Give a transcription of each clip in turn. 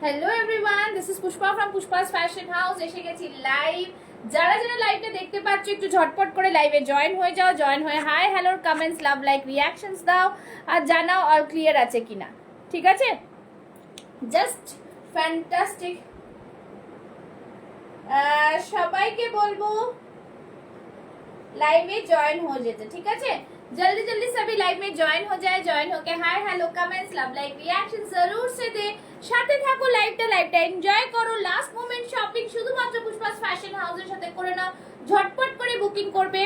Hello everyone, this is Pushpa from Pushpa's fashion house. এসে গেছি live. যারা যারা লাইভটা দেখতে পাচ্ছ একটু ঝটপট করে লাইভে জয়েন হয়ে যাও। জয়েন হয়ে হাই হ্যালোর কমেন্টস, লাভ, লাইক, রিয়াকশনস দাও আর জানাও অল ক্লিয়ার আছে কিনা। ঠিক আছে, জাস্ট ফ্যান্টাস্টিক। সবাইকে বলবো लाइव में ज्वाइन हो जाते, ठीक है। जल्दी जल्दी सभी लाइव में ज्वाइन हो जाए। ज्वाइन होके hi hello comments, love, like, reaction जरूर से दे। সাথে থাকো, লাইভটা এনজয় করো। লাস্ট মোমেন্ট শপিং শুধুমাত্র পুষ্পাস ফ্যাশন হাউসের সাথে করে নাও। ঝটপট করে বুকিং করবে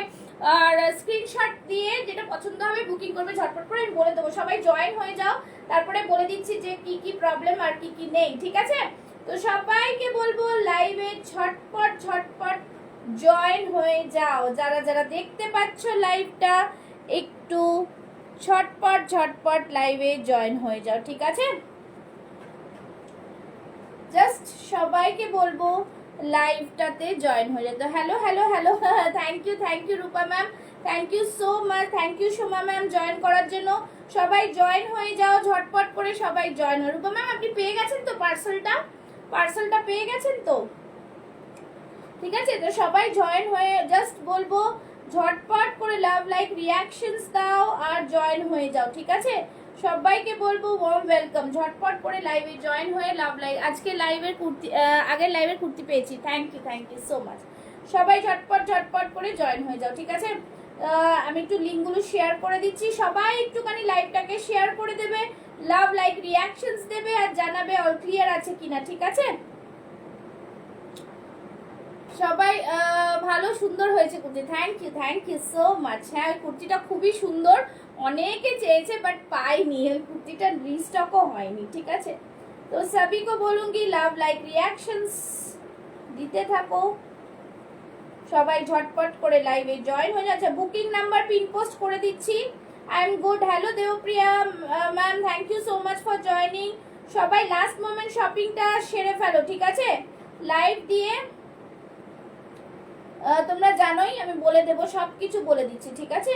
আর স্ক্রিনশট দিয়ে যেটা পছন্দ হবে বুকিং করবে ঝটপট করে। আমি বলে দেবো, সবাই জয়েন হয়ে যাও, তারপরে বলে দিচ্ছি যে কি কি প্রবলেম আর কি কি নেই, ঠিক আছে। তো সবাইকে বলবো লাইভে ঝটপট ঝটপট জয়েন হয়ে যাও। যারা যারা দেখতে পাচ্ছ লাইভটা একটু ঝটপট ঝটপট লাইভে জয়েন হয়ে যাও, ঠিক আছে। জাস্ট সবাইকে বলবো লাইভটাতে জয়েন হয়ে যেত। Hello hello hello, thank you Rupa ma'am, thank you so much, thank you Soma ma'am join করার জন্য। সবাই জয়েন হয়ে যাও ঝটপট করে, সবাই জয়েন হয়। রূপা ম্যাম আপনি পেয়ে গেছেন তো পার্সেলটা পেয়ে গেছেন তো, ঠিক আছে। তো সবাই জয়েন হয়ে জাস্ট বলবো ঝটপট করে লাভ, লাইক, রিয়াকশনস দাও আর জয়েন হয়ে যাও, ঠিক আছে। সবাইকে বলবো ওয়ার্ম ওয়েলকাম। ঝটপট করে লাইভে জয়েন হয়ে লাভ, লাইক। আজকে লাইভের কুর্তি, আগের লাইভের কুর্তি পেয়েছি। Thank you so much. সবাই ঝটপট করে জয়েন হয়ে যাও, ঠিক আছে। আমি একটু লিঙ্কগুলো শেয়ার করে দিচ্ছি। সবাই একটুখানি লাইভটাকে শেয়ার করে দেবে, লাভ, লাইক, রিয়াকশনস দেবে আর জানাবে অল ক্লিয়ার আছে কিনা, ঠিক আছে। সবাই ভালো সুন্দর হয়েছে kurti. Thank you so much. হ্যাঁ, কুর্তিটা খুবই সুন্দর, অনেকে চেয়েছে বাট পাইনি, ওই কুর্তিটা রিস্টকও হয়নি, ঠিক আছে। তো সবিকে বলুঙ্গি লাভ, লাইক, রিয়াকশনস দিতে থাকো। সবাই ঝটপট করে লাইভে জয়েন হয়ে যাচ্ছে। বুকিং নাম্বার পিন পোস্ট করে দিচ্ছি। I am good. Hello Debapriya ma'am, thank you so much for joining. সবাই লাস্ট মোমেন্ট শপিংটা সেরে ফেলো, ঠিক আছে। লাইভ দিয়ে তোমরা জানোই আমি বলে দেবো, সবকিছু বলে দিচ্ছি, ঠিক আছে।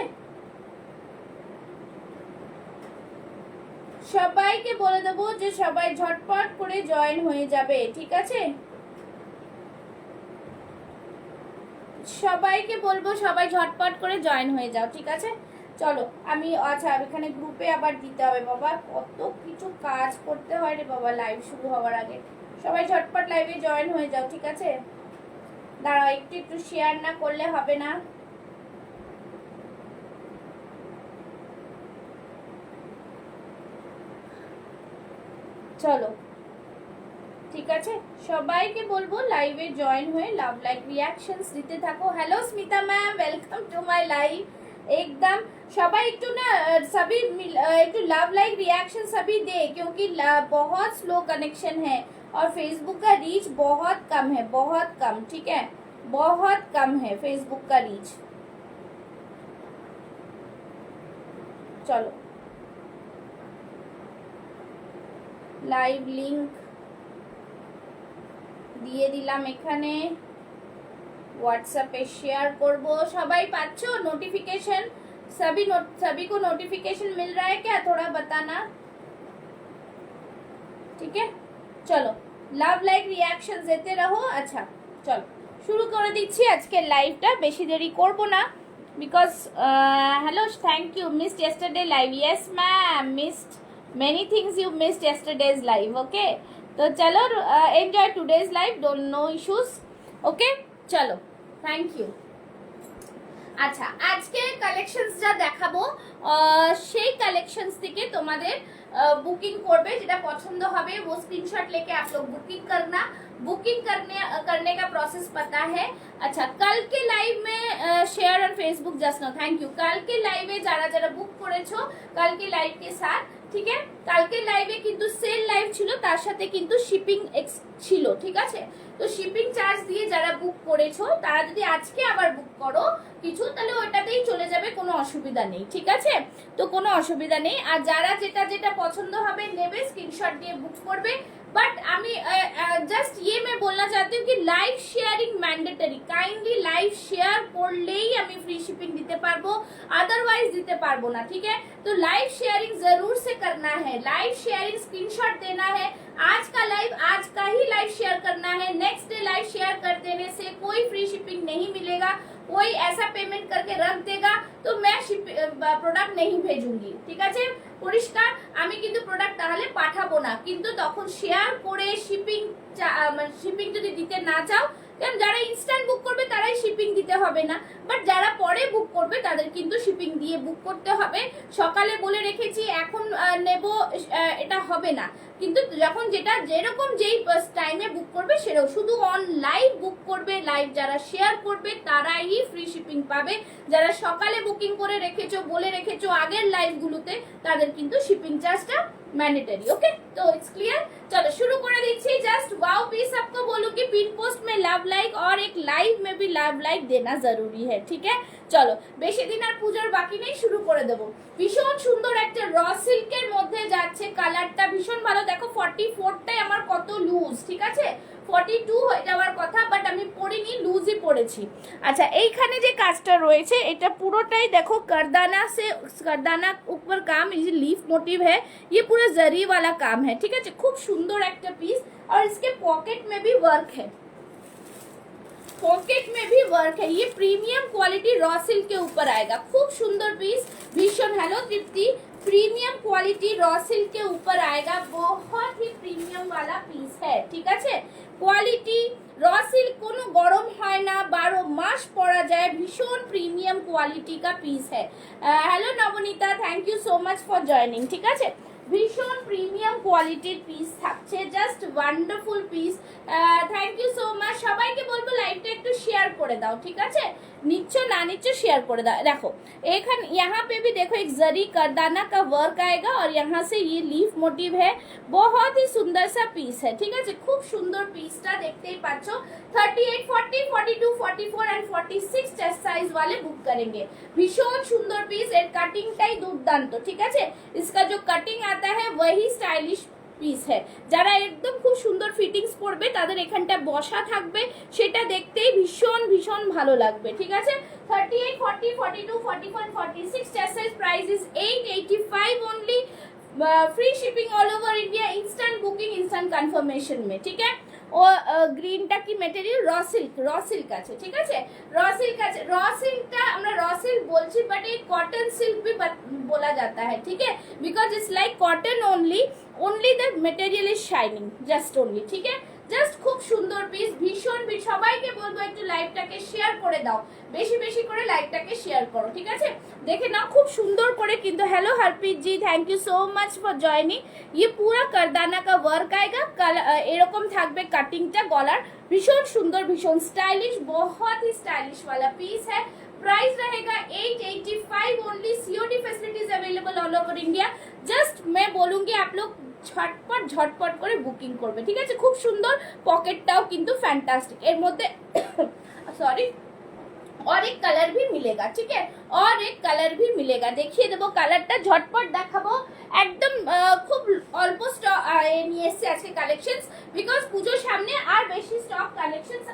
সবাইকে বলে দেবো যে সবাই ঝটপট করে জয়েন হয়ে যাবে, ঠিক আছে। সবাইকে বলবো সবাই ঝটপট করে জয়েন হয়ে যাও, ঠিক আছে। চলো আমি আচ্ছা এখানে গ্রুপে আবার দিতে হবে বাবা, কত কিছু কাজ করতে হয় রে বাবা লাইভ শুরু হওয়ার আগে। সবাই ঝটপট লাইভে জয়েন হয়ে যাও, ঠিক আছে। দাঁড়াও, একটু শেয়ার না করলে হবে না। চলো ঠিক আছে, সবাইকে বলবো লাইভে জয়েন হয়ে লাভ, লাইক, রিয়াকশনস দিতে থাকো। Hello Smita ma'am, welcome to my live. एकदम সবাই একটু না सभी একটু লাভ, লাইক, रिएक्शन सभी दे, क्योंकि बहुत स्लो कनेक्शन है और फेसबुक का रीच बहुत कम है, बहुत कम, ठीक है, बहुत कम है फेसबुक का रीच। चलो লাইভ লিংক দিয়ে দিলাম, এখানে হোয়াটসঅ্যাপে শেয়ার করব। সবাই পাচ্ছ নোটিफिकेशन? सभी को नोटिफिकेशन मिल रहा है क्या? थोड़ा बताना, ठीक है। चलो লাভ, লাইক, রিয়াকশন দিতে রহো। আচ্ছা চলো শুরু করে দিচ্ছি আজকে লাইভটা, বেশি দেরি করব না because hello, thank you. Missed yesterday live? Yes ma'am, missed many things, you missed yesterday's live, okay। तो चलो enjoy today's live, don't no issues, okay। চলো থ্যাংক ইউ। আচ্ছা আজকে কালেকশনস যা দেখাবো সেই কালেকশনস থেকে তোমাদের बुकिंग করবে, যেটা পছন্দ হবে वो स्क्रीनशॉट लेके आप लोग बुकिंग करना। बुकिंग करने का प्रोसेस पता है। अच्छा कल के लाइव में share on Facebook just no, thank you. कल के लाइव में যারা যারা বুক করেছো कल के लाइव के साथ, ঠিক আছে। কালকে লাইভে কিন্তু সেল লাইভ ছিল, তার সাথে কিন্তু শিপিং ছিল, ঠিক আছে। তো শিপিং চার্জ দিয়ে যারা বুক করেছো তারা যদি আজকে আবার বুক করো কিছু, তাহলে ওটাতেই চলে যাবে, কোনো অসুবিধা নেই, ঠিক আছে। আছে, তো কোনো অসুবিধা নেই। আর যারা যেটা যেটা পছন্দ হবে নেবে, স্ক্রিনশট দিয়ে বুক করবে। बट আমি জাস্ট ये मैं बोलना चाहती हूँ कि live sharing mandatory, kindly live share করলেই আমি फ्री शिपिंग দিতে পারবো, अदरवाइज দিতে পারবো না, ठीक है। तो लाइव शेयरिंग जरूर से करना है, लाइव शेयरिंग स्क्रीनशॉट देना है, आज का लाइव आज का ही लाइव शेयर करना है। नेक्स्ट डे लाइव शेयर कर देने से कोई फ्री शिपिंग नहीं मिलेगा, कोई ऐसा पेमेंट करके रख देगा तो मैं প্রোডাক্ট नहीं भेजूंगी, ঠিক আছে। পরিষ্কার, আমি কিন্তু প্রোডাক্ট তাহলে পাঠাবো না, কিন্তু তখন শেয়ার করে শিপিং শিপিং যদি দিতে না চাও, কারণ যারা ইনস্ট্যান্ট বুক করবে তারাই শিপিং দিতে হবে না, বাট যারা পরে বুক করবে তাদের কিন্তু শিপিং দিয়ে বুক করতে হবে। সকালে বলে রেখেছি এখন নেব এটা হবে না, কিন্তু যখন যেটা যেরকম যেই টাইমে বুক করবে সেটাও শুধু অন লাইভ বুক করবে, লাইভ যারা শেয়ার করবে তারাই ফ্রি শিপিং পাবে। যারা সকালে বুকিং করে রেখেছো বলে রেখেছো আগের লাইভগুলোতে, তাদের কিন্তু শিপিং চার্জটা मैंडेटरी। ओके, तो इट्स क्लियर। चलो शुरू कर दीजिए। जस्ट वाओ पीस आपको बोलूंगी, पिन पोस्ट में लव लाइक और एक लाइव में भी लव लाइक देना जरूरी है, ठीक है। চলো বেশি দিন আর পূজার বাকি নেই, শুরু করে দেব। ভীষণ সুন্দর একটা র সিল্কের মধ্যে যাচ্ছে, কালারটা ভীষণ ভালো। দেখো 44টাই আমার কত লুজ, ঠিক আছে, 42 হয়ে যাওয়ার কথা, বাট আমি পরিনি, লুজই পড়েছি। আচ্ছা, এইখানে যে কাজটা রয়েছে এটা পুরোটাই দেখো करदाना से, करदाना ऊपर काम, ये लीफ मोटिव है, ये पूरा जरी वाला काम है, ठीक है। खूब सुंदर একটা পিস, और इसके पॉकेट में भी वर्क है, पॉकेट में भी वर्क है। ये प्रीमियम क्वालिटी रॉ सिल्क के ऊपर आएगा, खूब सुंदर पीस, भीषण। हेलो तृप्ति, प्रीमियम क्वालिटी रॉ सिल्क के ऊपर आएगा, बहुत ही प्रीमियम वाला पीस है, ठीक है। क्वालिटी रॉ सिल्क कोनो गरम है ना, 12 मास पड़ा जाए, भीषण प्रीमियम क्वालिटी का पीस है। Hello Nabanita, thank you so much for joining, ठीक है। ভীষণ প্রিমিয়াম কোয়ালিটির পিস থাকছে, just wonderful piece. Thank you so much. সবাইকে বলবো লাইভটা একটু শেয়ার করে দাও, ঠিক আছে। নিচ্ছ না নিচ্ছ শেয়ার করে দাও। দেখো এখানে यहाँ पे भी देखो एक जरी करदाना का वर्क आएगा, और यहाँ से ये लीफ मोटिव है, बहुत ही सुंदर सा पीस है, ठीक है। খুব সুন্দর পিসটা দেখতেই পাচ্ছ। 38, 40, 42, 44 एंड 46 चेस्ट साइज वाले बुक करेंगे। भीषण सुंदर पीस, এর কাটিংটাই দুর্দান্ত, ঠিক আছে। इसका जो कटिंग आता है वही स्टाइलिश পিস है। যারা একদম খুব সুন্দর ফিটিংস পড়বে তাদের এখানটা বসা থাকবে, সেটা দেখতেই ভীষণ ভীষণ ভালো লাগবে, ঠিক আছে। 38, 40, 42, 44, 46 chest size, price is 885 only, free shipping all over India, instant booking, instant confirmation में, ठीक है। ও গ্রিনটা কি মেটেরিয়াল, র সিল্ক আছে, ঠিক আছে। র সিল্ক আছে, র সিল্কটা আমরা র সিল্ক বলছি, বাট এই কটন সিল্ক भी बोला जाता है, ठीक है, because it's like cotton only, only the material is shining, just only, ठीक है। জাস্ট খুব সুন্দর পিস, ভীষণ। সবাইকে বলবো একটু লাইভটাকে শেয়ার করে দাও, বেশি বেশি করে লাইভটাকে শেয়ার করো, ঠিক আছে। দেখে নাও খুব সুন্দর করে কিন্তু। Hello Harpreet ji, thank you so much for joining. ये पूरा करदाना का वर्क आएगा, এরকম থাকবে কাটিংটা গলার, ভীষণ সুন্দর, ভীষণ স্টাইলিশ, बहुत ही स्टाइलिश वाला पीस है। प्राइस रहेगा 885 only, COD facilities available all over India. Just मैं बोलूंगी आप लोग ঝটপট ঝটপট করে বুকিং করবে, ঠিক আছে। খুব সুন্দর, পকেটটাও কিন্তু ফ্যান্টাস্টিক, এর মধ্যে সরি और एक कलर भी मिलेगा, ठीक है, और एक कलर भी मिलेगा। देखिए देबो কালারটা, ঝটপট দেখাবো, একদম খুব অল্প স্টক নিয়ে এসেছে আজকে কালেকশনস, বিকজ পুজোর সামনে আর বেশি স্টক কালেকশনস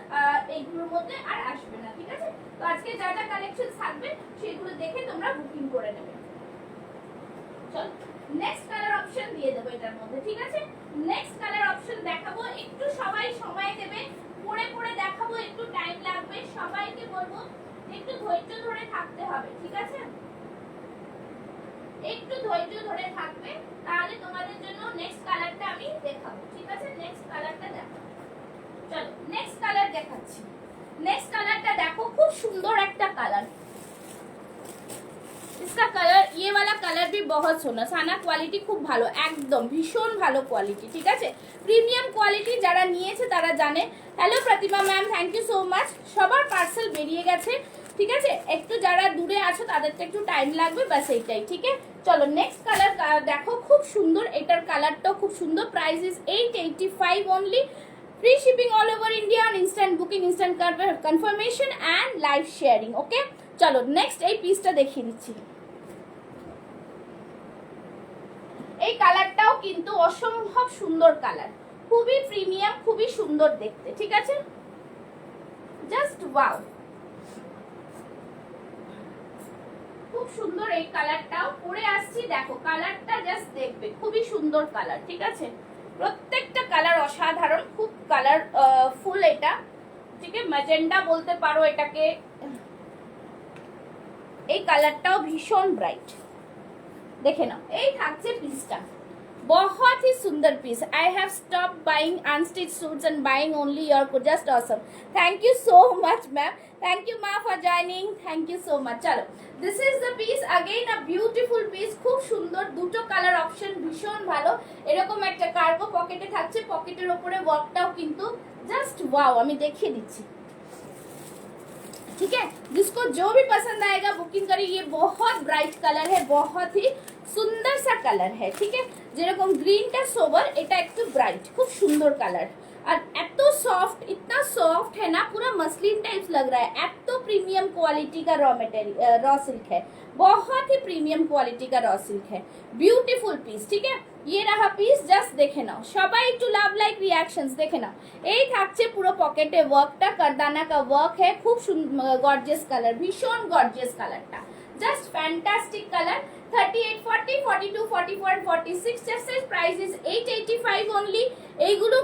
এইগুলোর মধ্যে আর আসবে না, ঠিক আছে। তো আজকে যা যা কালেকশনস থাকবে সেগুলো দেখে তোমরা বুকিং করে নেবে। চলো নেক্সট কালার অপশন দিয়ে দেবো এটার মধ্যে, ঠিক আছে। নেক্সট কালার অপশন দেখাবো, একটু সবাই সময় দেবে, পড়ে পড়ে দেখাবো, একটু টাইম লাগবে। সবাইকে বলবো একটু ধৈর্য ধরে থাকতে হবে, ঠিক আছে, একটু ধৈর্য ধরে থাকবে, তাহলে তোমাদের জন্য নেক্সট কালারটা আমি দেখাবো, ঠিক আছে। নেক্সট কালারটা দেখাবো, চলো নেক্সট কালার দেখাচ্ছি। নেক্সট কালারটা দেখো, খুব সুন্দর একটা কালার। इसका कलर, ये वाला कलर भी बहुत सोना, साना क्वालिटी खूब भालो, एकदम भीषण भालो क्वालिटी, ठीक है। प्रिमियम क्वालिटी যারা নিয়েছে তারা জানে। Hello Pratima ma'am, thank you so much. সবার পার্সেল বেরিয়ে গেছে, ঠিক আছে। একটু যারা দূরে আছো তাদেরটা একটু টাইম লাগবে, বাস এইটাই, ঠিক আছে। চলো নেক্সট কালার দেখো, খুব সুন্দর, এটার কালারটাও খুব সুন্দর। Price is 885 only, free shipping all over India, instant booking, instant confirmation and live sharing, okay. চলো নেক্সট এই পিসটা দেখিয়ে দিচ্ছি। এই কালারটাও কিন্তু অসম্ভব সুন্দর কালার, খুবই প্রিমিয়াম, খুবই সুন্দর দেখতে, ঠিক আছে? জাস্ট ওয়াও, খুব সুন্দর এই কালারটাও পরে আসছি। দেখো কালারটা জাস্ট দেখবে, খুবই সুন্দর কালার, ঠিক আছে? প্রত্যেকটা কালার অসাধারণ, খুব কালার ফুল এটা, ঠিক আছে? ম্যাজেন্ডা বলতে পারো এটাকে। এই কালারটাও ভীষণ ব্রাইট, দেখে নাও। এই থাকছে পিসটা, बहुत ही सुंदर piece. I have stop buying unstitch suits and buying only your, just awesome. Thank you so much ma'am, thank you ma'am for joining, thank you so much. चलो this is the piece, again a beautiful piece, খুব সুন্দর, দুটো colour option ভীষণ ভালো। এরকম একটা cargo পকেটে থাকছে, পকেটের উপরে ওয়ার্কটাও কিন্তু জাস্ট ওয়াও, আমি দেখিয়ে দিচ্ছি, ठीक है? जिसको जो भी पसंद आएगा बुकिंग करिए। ये बहुत ब्राइट कलर है, बहुत ही सुंदर सा कलर है, ठीक है? যেরকম গ্রিনটা সোবার, এটা একটু ব্রাইট, খুব সুন্দর কালার। और एतो सॉफ्ट, इतना सॉफ्ट है ना, पूरा मसलिन टाइप्स लग रहा है। एतो प्रीमियम क्वालिटी का रॉ मटेरियल, रॉ सिल्क है, बहुत ही प्रीमियम क्वालिटी का रॉ सिल्क है। ब्यूटीफुल पीस, ठीक है? ये रहा पीस, জাস্ট দেখে নাও সবাই, একটু লাভ লাইক রিঅ্যাকশনস দেখে নাও। এই থাকছে পুরো পকেটে ওয়ার্কটা, কারদানা का वर्क है, খুব গর্জিয়াস কালার, ভীষণ গর্জিয়াস কালারটা, জাস্ট ফ্যান্টাস্টিক কালার। 38, 40, 42, 44 and 46 চেস্টের প্রাইস ইজ 885 অনলি। এইগুলো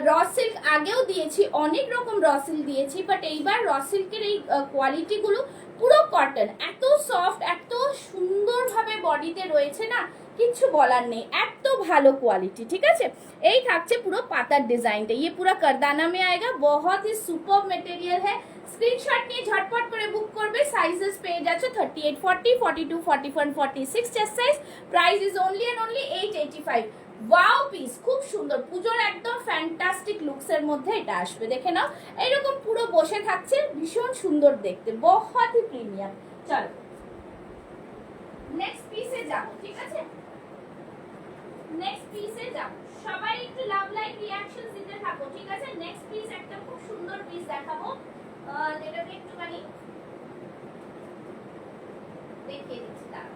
র সিল্ক আগেও দিয়েছি, অনেক রকম র সিল্ক দিয়েছি, বাট এইবার র সিল্কের এই কোয়ালিটিগুলো পুরো কটন, এত সফট, এত সুন্দরভাবে বডিতে রয়েছে না, किच्छु বলার নেই, এত ভালো কোয়ালিটি, ঠিক আছে? এই থাকছে পুরো পাতার ডিজাইনটা, ये पूरा करदाना में आएगा, बहुत ही सुपर मटेरियल है। স্ক্রিনশট নিয়ে ঝটপট করে বুক করবে। সাইজেস পেয়ে যাচ্ছে 38, 40, 42, 44 and 46 chest size. Price is only and only 885। Wow piece, খুব সুন্দর, পুজোর একদম ফ্যান্টাস্টিক লুকস এর মধ্যে এটা আসবে, দেখে নাও। এরকম পুরো বসে থাকছে, ভীষণ সুন্দর দেখতে, বহুত ही প্রিমিয়াম। চলো নেক্সট পিসে যাব, ঠিক আছে? নেক্সট পিসে যাব, সবাই একটু লাভ লাইক রিঅ্যাকশন দিতে থাকো, ঠিক আছে? নেক্সট পিস একটা খুব সুন্দর পিস দেখাবো, যেটাকে একটুখানি দেখিয়ে দিচ্ছি, দাঁড়াও।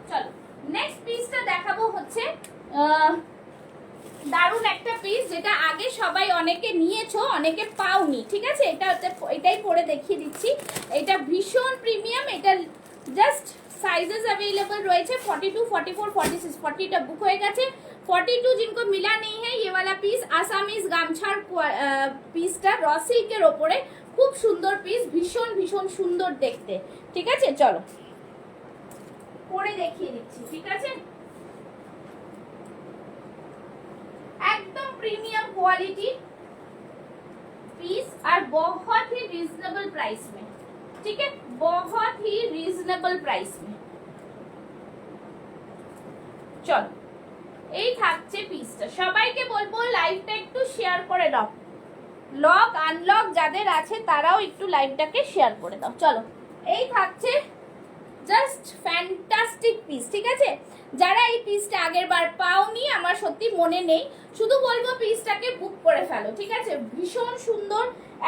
চলো নেক্সট পিসটা দেখাবো, হচ্ছে দারুণ একটা পিস, যেটা আগে সবাই অনেকে নিয়েছো, অনেকে পাওনি, ঠিক আছে? এটাই পরে দেখিয়ে দিচ্ছি। এটা ভীষণ প্রিমিয়াম, এটা জাস্ট साइजेस अवेलेबल रही 42, 44, 46, 40টা বুক হয়ে গেছে। 42 जिनको मिला नहीं है, ये वाला पीस आसामीज गामछार পিসটা র সিল্কের ওপরে, খুব সুন্দর পিস, ভীষণ ভীষণ সুন্দর দেখতে, ঠিক আছে? চলো পরে দেখিয়ে দিচ্ছি, ঠিক আছে? एकदम प्रीमियम क्वालिटी पीस और बहुत ही रीजनेबल प्राइस में, ठीक है? बहुत ही रीजनेबल प्राइस में। চলো এই থাকছে পিসটা, সবাইকে বলবো লাইভটা একটু শেয়ার করে দাও, লক আনলক যাদের আছে তারাও একটু লাইভটাকে শেয়ার করে দাও। চলো এই থাকছে জাস্ট ফ্যান্টাস্টিক পিস, ঠিক আছে? যারা এই পিসটা আগের বার পাওনি, আমার সত্যি মনে নেই, শুধু বলবো পিসটাকে বুক করে ফেলো, ঠিক আছে? ভীষণ সুন্দর,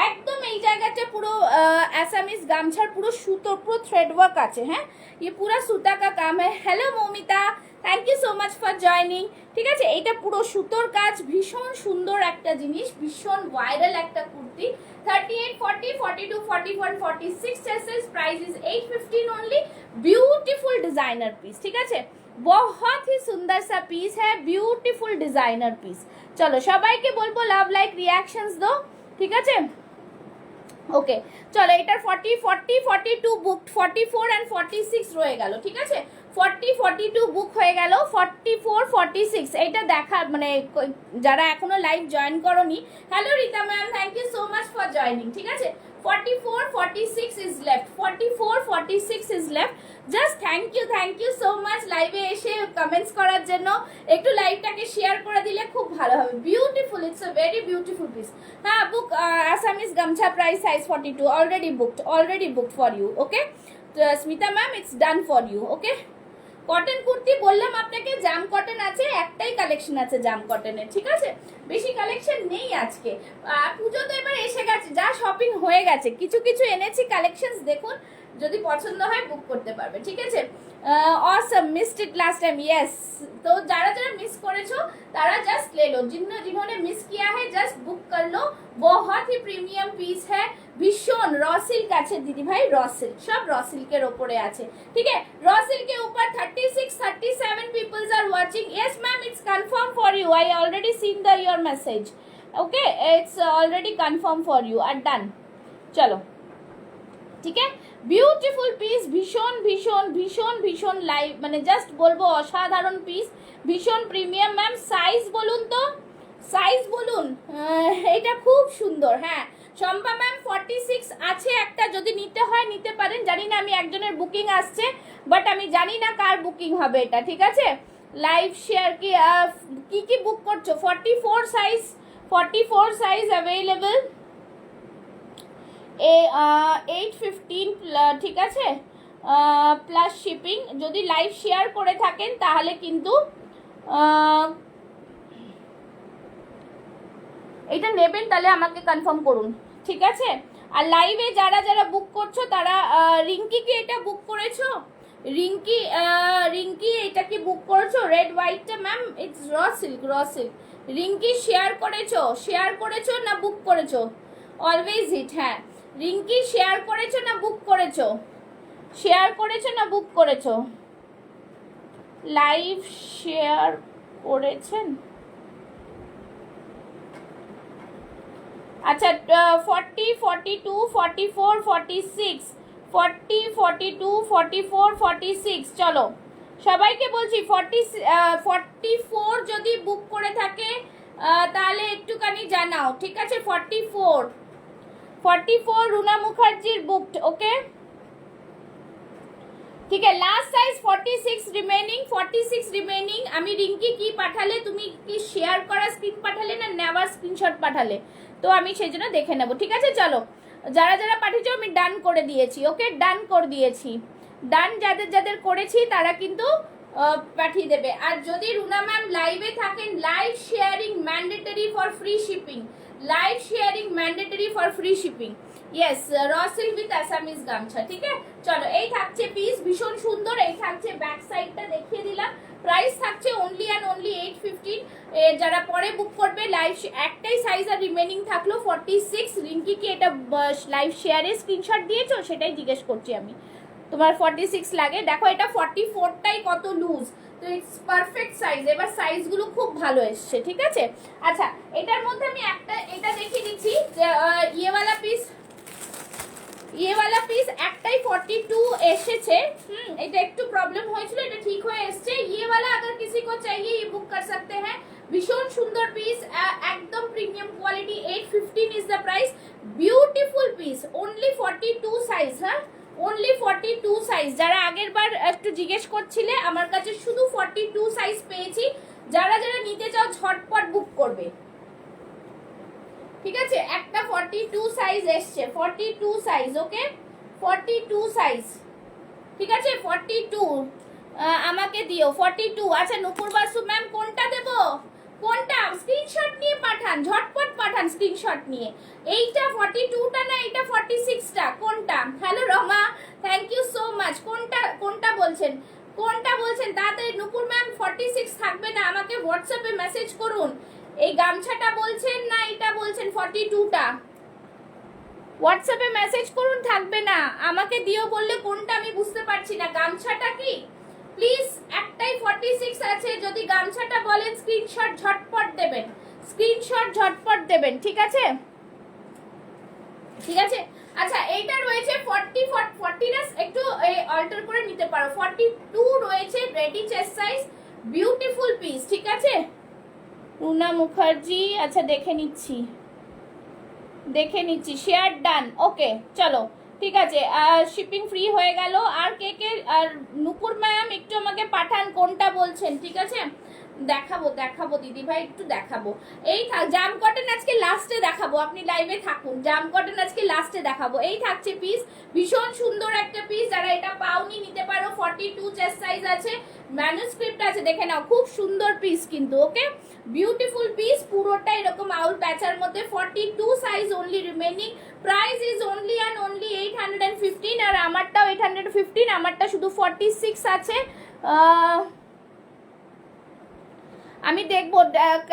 একদম এই জায়গাটা পুরো আসামিজ গামছার পুরো সুতো, পুরো থ্রেড ওয়ার্ক আছে, হ্যাঁ? ये पूरा सूता का काम है। Hello Moumita, thank you so much for joining, ঠিক আছে? এইটা পুরো সুতোর কাজ, ভীষণ সুন্দর একটা জিনিস, ভীষণ ভাইরাল একটা কুর্তি। 38, 40, 42, 44, 46 চেস্টের price is 815 only. Beautiful designer piece, ठीक है? बहुत ही सुंदर सा पीस है, ब्यूटीफुल डिजाइनर पीस। चलो সবাইকে বলবো লাভ লাইক রিঅ্যাকশনস দাও, ঠিক আছে? ওকে চলো, এটার 40, 40, 42 বুক, 44 and 46 রয়ে গেল, ঠিক আছে? 40, 42 বুক হয়ে গেল, 44, 46 এটা দেখা, মানে যারা এখনো লাইভ জয়েন করোনি, hello Rita ma'am, thank you so much for joining, ঠিক আছে? 44, 46 is left, 44, 46 is left। Just thank you so much লাইভে এসে কমেন্টস করার জন্য। একটু লাইভটাকে শেয়ার করে দিলে খুব ভালো হবে। Beautiful, it's a very beautiful piece. হ্যাঁ, book Assamese gamcha price size 42, already booked for you, okay? Smita ma'am, it's done for you, okay? Cotton kurti বললাম আপনাকে, জাম কটন আছে, একটাই কালেকশন আছে জাম কটনের, ঠিক আছে? বেশি কালেকশন নেই আজকে, পুজো তো এবার এসে গেছে, যা শপিং হয়ে গেছে, কিছু কিছু এনেছি কালেকশনস, দেখুন যদি পছন্দ হয় বুক করতে পারবে, ঠিক আছে। Awesome missed it last time, yes. तो যারা যারা মিস করেছো তারা জাস্ট ले लो, जिन्होंने मिस किया है जस्ट बुक कर लो। बहुत ही प्रीमियम पीस है, ভীষণ র সিল্ক আছে দিদি ভাই, র সিল্ক, সব র সিল্কের ওপরে আছে, ঠিক है। র সিল্কের উপর 36 37 peoples are watching. Yes ma'am, it's confirm for you, I already seen the your message, okay, it's already confirm for you আর ডান। চলো, ঠিক আছে। বিউটিফুল পিস, ভীষণ ভীষণ ভীষণ ভীষণ লাইভ, মানে জাস্ট বলবো অসাধারণ পিস, ভীষণ প্রিমিয়াম। ম্যাম সাইজ বলুন তো, সাইজ বলুন। এটা খুব সুন্দর, হ্যাঁ শম্পা ম্যাম 46 আছে একটা, যদি নিতে হয় নিতে পারেন। জানি না, আমি একজনের বুকিং আসছে, বাট আমি জানি না কার বুকিং হবে এটা, ঠিক আছে। লাইভ শেয়ার কি কি বুক করছো? 44 সাইজ, 44 সাইজ অ্যাভেলেবল, 815, ঠিক আছে, প্লাস শিপিং। যদি লাইভ শেয়ার করে থাকেন তাহলে কিন্তু এটা নেবেন, তাহলে আমাকে কনফার্ম করুন, ঠিক আছে। আর লাইভে যারা যারা বুক করছো তারা, রিঙ্কি কি এটা বুক করেছো? রিঙ্কি এটা কি বুক করেছো? রেড হোয়াইটটা ma'am, it's raw silk, raw silk. Rinki share করেছো না বুক করেছো? অলওয়েজ হিট, হ্যাঁ। রিঙ্কি শেয়ার করেছো না বুক করেছো? শেয়ার করেছো না বুক করেছো? লাইভ শেয়ার করেছেন? আচ্ছা, 40 42 44 46, 40 42 44 46, চলো সবাইকে বলছি 44 যদি বুক করে থাকে তাহলে একটুখানি জানাও, ঠিক আছে। 44 রুনা মুখার্জির বুকড, ওকে, ঠিক আছে। Last size 46 remaining. আমি রিঙ্কি কি পাঠালে, তুমি কি শেয়ার করা স্ক্রিন পাঠালে না নেওয়ার স্ক্রিনশট পাঠালে? তো আমি সেই জন্য দেখে নেব, ঠিক আছে। চলো, যারা যারা পাঠিয়েছো আমি ডান করে দিয়েছি, ওকে, ডান করে দিয়েছি। ডান যাদের যাদের করেছি তারা কিন্তু পাঠিয়ে দেবে। আর যদি রুনা ম্যাম লাইভে থাকেন, live sharing mandatory for free shipping, live sharing mandatory for free shipping, yes. Raw silk with Assamese গামছা, ঠিক আছে। চলো, এই থাকছে পিস, ভীষণ সুন্দর। এই থাকছে ব্যাক সাইডটা, দেখিয়ে দিলাম। প্রাইস থাকছে অনলি অ্যান্ড অনলি 815। যারা পরে বুক করবে, লাইভ একটাই সাইজ আর রিমেনিং থাকলো 46। রিঙ্কি কি এটা লাইভ শেয়ারে স্ক্রিনশট দিয়েছো? সেটাই জিজ্ঞেস করছি আমি। তোমার 46 লাগে, দেখো এটা 44টাই কত লুজ, তো ইটস পারফেক্ট সাইজ। এবার সাইজগুলো খুব ভালো এসছে, ঠিক আছে। আচ্ছা, এটার মধ্যে আমি একটা এটা দেখিয়ে দিচ্ছি, ইয়েওয়ালা পিস একটাই 42 এসেছে। এটা একটু প্রবলেম হয়েছিল, এটা ঠিক হয়ে এসছে। ये वाला अगर किसी को चाहिए ये बुक कर सकते हैं। ভীষণ সুন্দর পিস, একদম premium quality. 815 is the price. Beautiful piece, only 42 size, হ্যাঁ, অনলি 42 সাইজ। যারা আগের বার একটু জিজ্ঞেস করছিলে, আমার কাছে শুধু 42 সাইজ পেয়েছি। যারা যারা নিতে চাও ঝটপট বুক করবে, ঠিক আছে। একটা 42 সাইজ এসছে, 42 সাইজ, ওকে, 42 সাইজ, ঠিক আছে। 42 আমাকে দিও 42। আচ্ছা, নুপুর বাসু ম্যাম কোনটা দেব? কোনটা? স্ক্রিনশট নিয়ে পাঠান, ঝটপট পাঠান স্ক্রিনশট নিয়ে। এইটা 42টা না এইটা 46টা? কোনটা? Hello Rama, thank you so much. কোনটা বলছেন? তাড়াতাড়ি। নুপুর ম্যাম 46 থাকবে না, আমাকে হোয়াটসঅ্যাপে মেসেজ করুন। এই গামছাটা বলছেন না এটা বলছেন? 42টা হোয়াটসঅ্যাপে মেসেজ করুন, থাকবে না। আমাকে দিও বললে কোনটা আমি বুঝতে পারছি না। গামছাটা কি? প্লিজ, একটাই 46 আছে। যদি গামছাটা বলেন স্ক্রিনশট ঝটপট দেবেন, ঠিক আছে, ঠিক আছে। আচ্ছা, এইটা রয়েছে 40 না, একটু অল্টার করে নিতে পারো। 42 রয়েছে, ready chest size, beautiful piece, ঠিক আছে। রুনা মুখার্জি, আচ্ছা দেখে নিচ্ছি, শেয়ার ডান, ওকে, চলো, ঠিক আছে। শিপিং ফ্রি হয়ে গেল। আর কে আর নুপুর ম্যাম একটু আমাকে পাঠান কোনটা বলছেন, ঠিক আছে। দেখাবো দেখাবো দিদি ভাই, একটু দেখাবো। এই জাম কটন আজকে লাস্টে দেখাবো, আপনি লাইভে থাকুন। জাম কটন আজকে লাস্টে দেখাবো। এই থাকছে পিস, ভীষণ সুন্দর একটা পিস। যারা এটা পাওনি নিতে পারো। 42 চেস্ট সাইজ আছে, ম্যানুস্ক্রিপ্ট আছে, দেখে নাও। খুব সুন্দর পিস কিন্তু, ওকে, বিউটিফুল পিস। পুরোটা এরকম আউল প্যাচার মধ্যে। 42 size only remaining. Price is only and only 815। আর আমারটাও 815, আমারটা শুধু 46 আছে। আমি দেখবো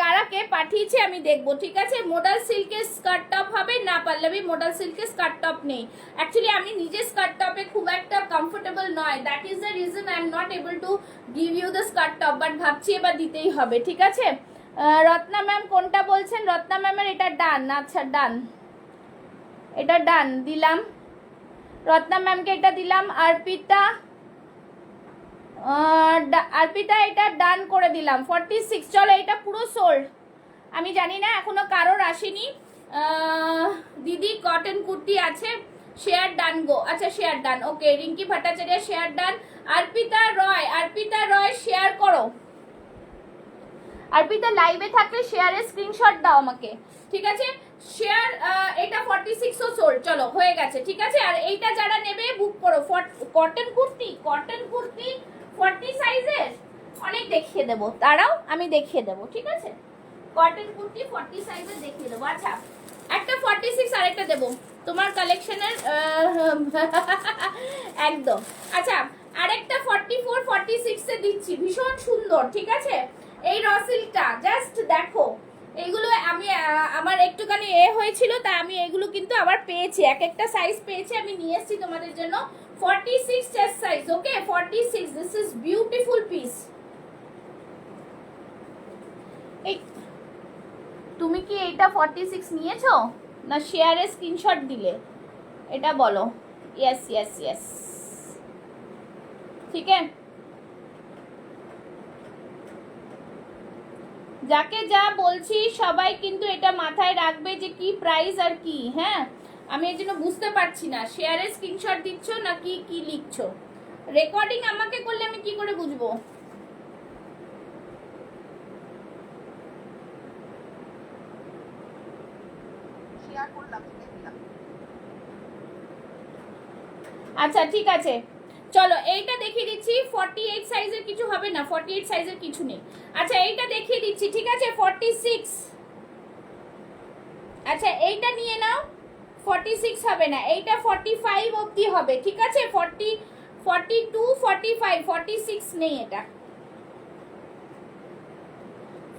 কারাকে পাঠিয়েছে, আমি দেখবো, ঠিক আছে। মোডাল সিল্কের স্কার্ট টপ হবে না পল্লবী? মোডাল সিল্কের স্কার্ট টপ নেই অ্যাকচুয়ালি। আমি নিজে স্কার্ট টপে খুব একটা কমফোর্টেবল নয়, that is the reason I am not able to give you the skirt top, but ভাবছি এবার দিতেই হবে, ঠিক আছে। রত্না ম্যাম কোনটা বলছেন? রত্না ম্যামের এটা ডান, আচ্ছা ডান, এটা ডান দিলাম। রত্না ম্যামকে এটা দিলাম। অর্পিতা এটা ডান করে দিলাম। 46, চলো এটা পুরো সোল্ড। আমি জানি না এখনো কারোর আসেনি। দিদি কটন কুর্তি আছে, শেয়ার ডান গো। আচ্ছা share done, okay. Rinki Bhattacharya share done. Arpita Roy share করো। অর্পিতা লাইভে থাকলে শেয়ারের স্ক্রিনশট দাও আমাকে, ঠিক আছে। শেয়ার, এটা 46ও সোল্ড, চলো হয়ে গেছে, ঠিক আছে। আর এইটা যারা নেবে বুক করো। কটন কুর্তি 40 সাইজের অনেক দেখিয়ে দেবো, তারাও আমি দেখিয়ে দেবো, ঠিক আছে। কটন কুর্তি 40 সাইজের দেখিয়ে দেবো। আচ্ছা একটা 46 আরেকটা দেবো তোমার কালেকশনের একদম। আচ্ছা আরেকটা 44 46 এ দিচ্ছি, ভীষণ সুন্দর, ঠিক আছে। এই রসিলটা জাস্ট দেখো, এইগুলো আমি আমার একটুখানি হয়েছিল, তাই আমি এগুলো কিন্তু আবার পেয়েছি, এক একটা সাইজ পেয়েছি, আমি নিয়ে এসেছি তোমাদের জন্য। 46 chest size, okay 46। This is beautiful piece. এই তুমি কি এটা 46 নিয়েছো না শেয়ারে স্ক্রিনশট দিলে? এটা বলো। ইয়েস ইয়েস ইয়েস, ঠিক আছে। যাকে যা বলছি সবাই কিন্তু এটা মাথায় রাখবে যে কি প্রাইস আর কি, হ্যাঁ। আমি এই জন্য বুঝতে পারছি না শেয়ারে স্ক্রিনশট দিচ্ছ না কি কি লিখছো। রেকর্ডিং আমাকে করলে আমি কি করে বুঝবো? আচ্ছা ঠিক আছে, চলো এইটা দেখিয়ে দিচ্ছি। 48 সাইজের কিছু হবে না, 48 সাইজের কিছু নেই। আচ্ছা এইটা দেখিয়ে দিচ্ছি, ঠিক আছে। 46, আচ্ছা এইটা নিয়ে নাও। 46 হবে না, এইটা 45 অবধি হবে, ঠিক আছে। 42 45, 46 নেই এটা।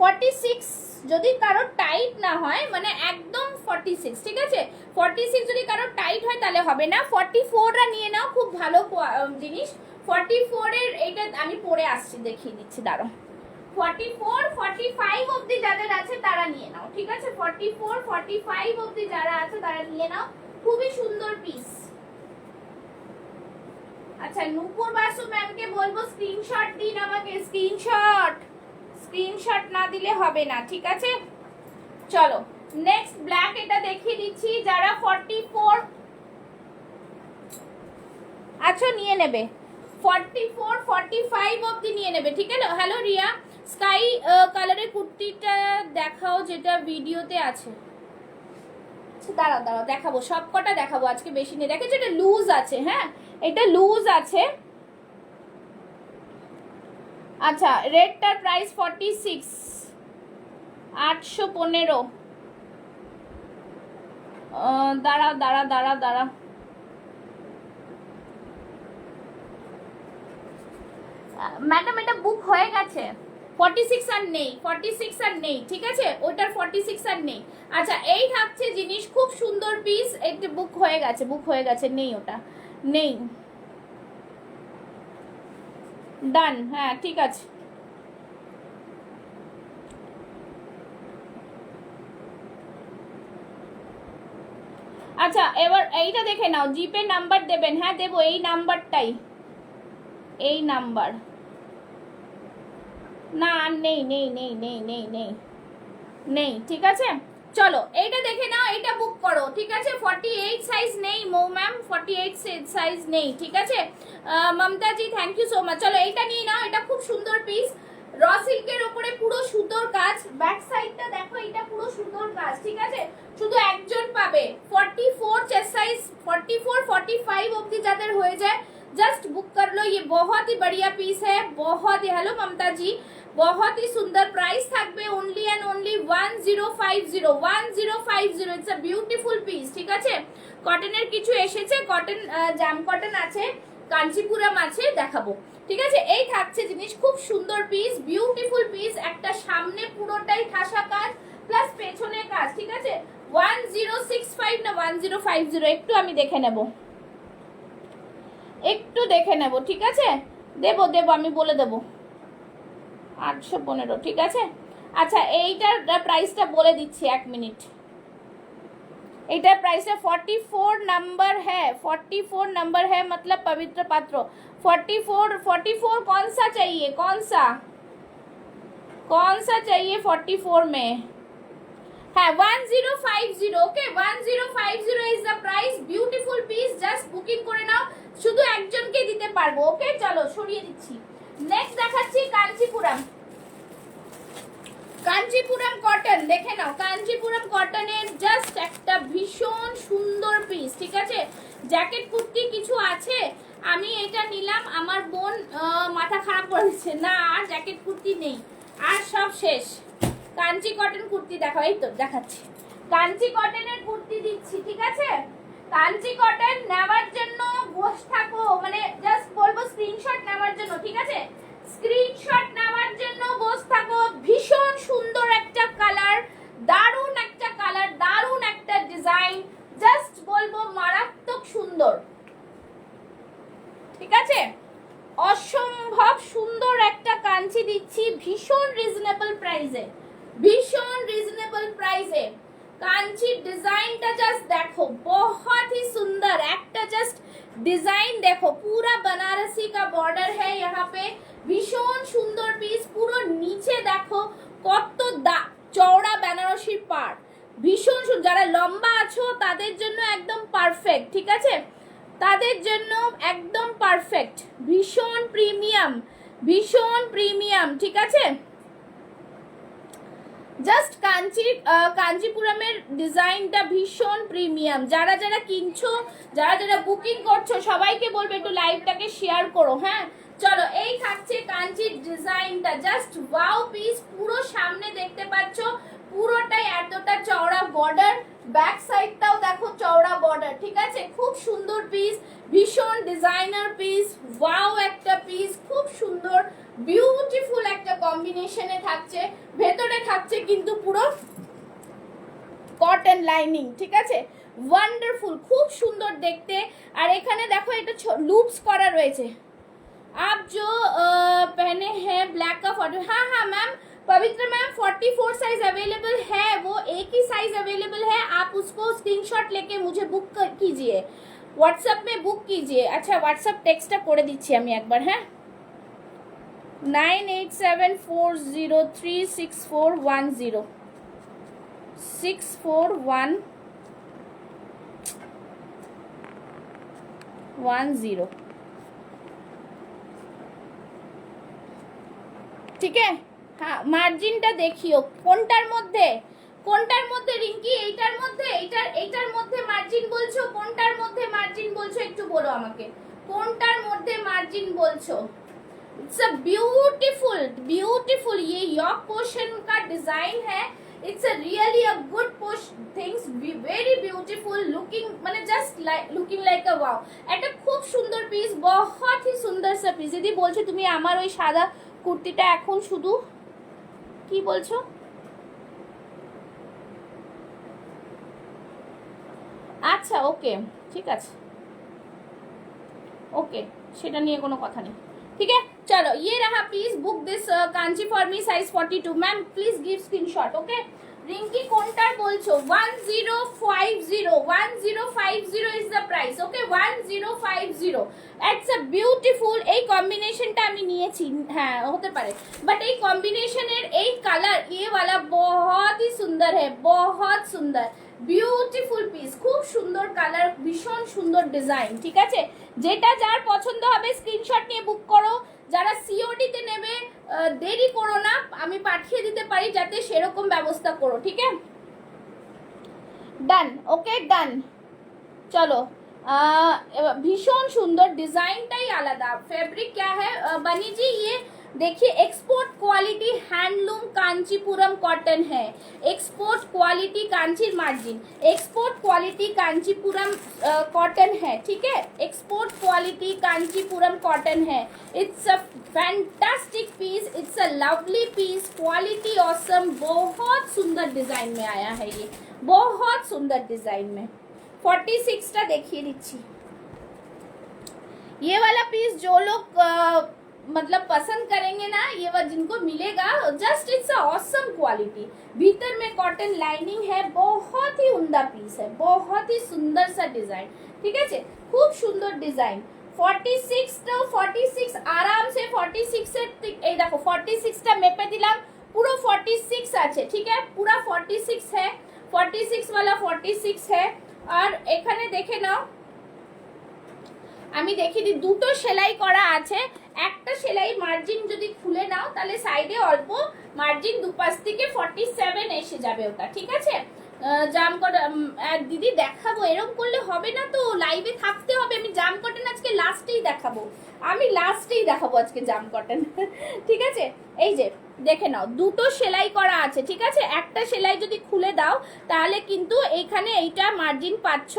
46 যদি কারো টাইট না হয়, মানে একদম 46, ঠিক আছে। 46 যদি কারো টাইট হয় তাহলে হবে না। 44টা নিয়ে নাও, খুব ভালো জিনিস। 44 এর এইটা আমি পরে আসছি, দেখিয়ে দিচ্ছি, দাঁড়াও। 44 45 অবধি যাদের আছে তারা নিয়ে নাও, ঠিক আছে। 44 45 অবধি যারা আছে তারা নিয়ে নাও, খুবই সুন্দর পিস। আচ্ছা নূপুর বাসু ম্যামকে বলবো স্ক্রিনশট দিন আমাকে, স্ক্রিনশট না দিলে হবে না, ঠিক আছে। চলো নেক্সট ব্ল্যাক এটা দেখিয়ে দিচ্ছি। যারা 44 আচ্ছা নিয়ে নেবে, 44 45 অবধি নিয়ে নেবে, ঠিক আছে। হ্যালো রিয়া, স্কাই কালারের কুর্তিটা দেখাও যেটা ভিডিওতে আছে। দাঁড়াও দাঁড়াও দেখাবো, সব কটা দেখাবো আজকে, বেশি নেই। দেখেছো এটা লুজ আছে, হ্যাঁ এটা লুজ আছে। আচ্ছা রেডটার প্রাইস 46, 815। দাঁড়াও দাঁড়াও দাঁড়াও দাঁড়াও, ম্যাডাম এটা বুক হয়ে গেছে। 46 আর নেই, 46 আর নেই, ঠিক আছে। ওটার 46 আর নেই। আচ্ছা এই থাকছে জিনিস, খুব সুন্দর পিস। এটা বুক হয়ে গেছে, বুক হয়ে গেছে, নেই ওটা, নেই। ডান, হ্যাঁ ঠিক আছে। আচ্ছা এবার এইটা দেখে নাও, জিপে নাম্বার দেবেন? হ্যাঁ দেবো, এই নাম্বারটাই, এই নাম্বার। না আর নেই নেই নেই নেই নেই নেই নেই, ঠিক আছে। চলো এইটা দেখে নাও, এইটা বুক করো, ঠিক আছে। 48 সাইজ নেই মৌ ম্যাম, 48 সাইজ নেই, ঠিক আছে। মমতাজি থ্যাংক ইউ সো মাচ। চলো এইটা নিয়ে নাও, এটা খুব সুন্দর পিস। র সিল্কের উপরে পুরো সুতোর কাজ, ব্যাক সাইডটা দেখো, এটা পুরো সুতোর কাজ, ঠিক আছে। শুধু একজন পাবে, 44 চেস্ট সাইজ, 44 45 অবধি যাদের হয়ে যায় जस्ट बुक कर लो। ये बहुत ही बढ़िया पीस है, बहुत ही, हेलो ममता जी, बहुत ही सुंदर प्राइस থাকবে only and only 1050 1050। It's a beautiful piece, ঠিক আছে। কটনের কিছু এসেছে, কটন জাম কটন আছে, কাঞ্চিপুরম আছে, দেখাবো, ঠিক আছে। এই থাকছে জিনিস, খুব সুন্দর পিস, বিউটিফুল পিস, একটা সামনে পুরোটাই ঠাসা কাজ প্লাস পেছনে কাজ, ঠিক আছে। 1065 না 1050, একটু আমি দেখে নেব, একটু দেখে নেব, ঠিক আছে। দেব আমি বলে দেব, 815, ঠিক আছে। আচ্ছা এইটার প্রাইসটা বলে দিচ্ছি, 1 মিনিট। এইটার প্রাইসটা 44 नंबर है, 44 नंबर है, मतलब पवित्र पात्र। 44 कौन सा चाहिए, कौन सा चाहिए 44 में? है 1050, okay 1050 is the price. Beautiful piece, just booking করে নাও, শুধু একজনকে দিতে পারবো, ওকে। চলো সরিয়ে দিচ্ছি। নেক্সট দেখাচ্ছি কাঞ্চিপুরম, কাঞ্চিপুরম কটন, দেখে নাও। কাঞ্চিপুরম কটনের জাস্ট একটা ভীষণ সুন্দর পিস, ঠিক আছে। জ্যাকেট কুর্তি কিছু আছে, আমি এটা নিলাম, আমার বোন মাথা খারাপ করে দিচ্ছে, না আর জ্যাকেট কুর্তি নেই, আর সব শেষ। কাঞ্চি কটন কুর্তি দেখো, এই তো দেখাচ্ছি, কাঞ্চি কটনের কুর্তি দিচ্ছি, ঠিক আছে। কাঞ্চি কটন নেওয়ার জন্য বসে থাকো, মানে জাস্ট বলবো স্ক্রিনশট নেওয়ার জন্য, ঠিক আছে। স্ক্রিনশট নেওয়ার জন্য বসে থাকো। ভীষণ সুন্দর একটা কালার, দারুণ একটা কালার, দারুণ একটা ডিজাইন, জাস্ট বলবো মারাত্মক সুন্দর, ঠিক আছে। অসম্ভব সুন্দর একটা কাঞ্চি দিচ্ছি ভীষণ রিজনেবল প্রাইসে, ভীষণ রিজনেবল প্রাইসে। कांची डिजाइनটা জাস্ট দেখো, बहुत ही सुंदर, একটা জাস্ট ডিজাইন দেখো, पूरा बनारसी का बॉर्डर है यहाँ पे, ভীষণ সুন্দর পিস। পুরো নিচে দেখো কত চওড়া বেনারসি পাড়, ভীষণ সুন্দর। যারা লম্বা আছো তাদের জন্য একদম পারফেক্ট, ঠিক আছে, তাদের জন্য একদম পারফেক্ট। ভীষণ প্রিমিয়াম, ভীষণ প্রিমিয়াম, ঠিক আছে। জাস্ট কাঞ্চিপুরমের ডিজাইনটা ভীষণ প্রিমিয়াম। যারা যারা কিনছো, যারা যারা বুকিং করছো, সবাইকে বলবে একটু লাইভটাকে শেয়ার করো, হ্যাঁ। চলো এই থাকছে কাঞ্চির ডিজাইনটা, জাস্ট ওয়াও পিস। পুরো সামনে দেখতে পাচ্ছ পুরোটাই এতটা চওড়া বর্ডার, ব্যাক সাইডটাও দেখো চওড়া বর্ডার, ঠিক আছে। খুব সুন্দর পিস, ভীষণ ডিজাইনার পিস, ওয়াও একটা পিস, খুব সুন্দর বিউটিফুল একটা কম্বিনেশনে থাকছে। ভেতরে থাকছে কিন্তু পুরো কটন লাইনিং, ঠিক আছে। ওয়ান্ডারফুল, খুব সুন্দর দেখতে। আর এখানে দেখো এটা লুপস করা রয়েছে। आप जो पहने हैं ब्लैक का 40, हाँ हाँ मैम पवित्र मैम 44 साइज अवेलेबल है, वो एक ही साइज अवेलेबल है, आप उसको स्क्रीनशॉट लेके मुझे बुक कीजिए, व्हाट्सएप में बुक कीजिए। अच्छा व्हाट्सएप टेक्स्टটা করে দিচ্ছি আমি একবার, হ্যাঁ। 9874036410 64110, ঠিক আছে। হ্যাঁ মার্জিনটা দেখিও, কোনটার মধ্যে রিঙ্কি, এইটার মধ্যে, এইটার মধ্যে মার্জিন বলছো, কোনটার মধ্যে মার্জিন বলছো একটু বলো আমাকে, কোনটার মধ্যে মার্জিন বলছো। इट्स अ ब्यूटीफुल ये यॉक पोर्शन का डिजाइन है। It's a really a good push things, very beautiful looking, মানে just looking like a wow. একটা খুব সুন্দর পিস, बहुत ही सुंदर सा পিস। দিদি বলছে তুমি আমার ওই সাদা কুর্তিটা এখন শুধু কি বলছো, আচ্ছা ওকে ঠিক আছে, ওকে সেটা নিয়ে কোনো কথা নেই, ठीक है। चलो ये रहा piece, book this Kanchi for me size 42। Ma'am please give screenshot, okay. Rinki कोंटार बोलছো 1050 is the price, okay 1050। It's a beautiful, এই কম্বিনেশনটা আমি নিয়েছি, হ্যাঁ হতে পারে, বাট এই কম্বিনেশনের এই কালার ये वाला बहुत ही सुंदर है, बहुत सुंदर বিউটিফুল পিস, খুব সুন্দর কালার, ভীষণ সুন্দর ডিজাইন, ঠিক আছে। যেটা যার পছন্দ হবে স্ক্রিনশট নিয়ে বুক করো। যারা সিওডি তে নেবে দেরি করো না, আমি পাঠিয়ে দিতে পারি, যাতে সেরকম ব্যবস্থা করো, ঠিক আছে? ডান, ওকে ডান। চলো, भीषण सुंदर, डिजाइनटाई आलादा। फैब्रिक क्या है बनी जी, ये देखिए export quality handloom Kanchipuram cotton है। Export quality Kanchi margin, export quality Kanchipuram cotton है, ठीक है? एक्सपोर्ट क्वालिटी कांचीपुरम कॉटन है। It's a fantastic piece, it's a lovely piece, quality awesome. बहुत सुंदर डिजाइन में आया है ये, बहुत सुंदर डिजाइन में। 46টা দেখিয়ে দিচ্ছি। ये वाला पीस जो लोग मतलब पसंद करेंगे ना, ये वो जिनको मिलेगा, just it's a awesome quality. भीतर में कॉटन लाइनिंग है, बहुत ही उम्दा पीस है, बहुत ही सुंदर सा डिजाइन, ठीक है? खूब सुंदर डिजाइन। 46 तो 46 आराम से 46 से এই দেখো 46টা মেপে দিলাম, পুরো 46 আছে, ঠিক है? पूरा 46 है, 46 वाला 46 है। আর এখানে দেখে নাও, আমি দেখিয়ে দিই, দুটো সেলাই করা আছে। একটা সেলাই মার্জিন যদি খুলে নাও তাহলে সাইডে অল্প মার্জিন দুপাশ থেকে 47 এসে যাবে ওটা, ঠিক আছে? জাম কটন দিদি দেখাবো, এরকম করলে হবে না তো, লাইভে থাকতে হবে। আমি জাম কটন আজকে লাস্টেই দেখাবো, আমি লাস্টেই দেখাবো আজকে জাম কটন, ঠিক আছে? এই যে দেখে নাও, দুটো সেলাই করা আছে, ঠিক আছে? একটা সেলাই যদি খুলে দাও তাহলে কিন্তু এইখানে এইটা মার্জিন পাচ্ছ,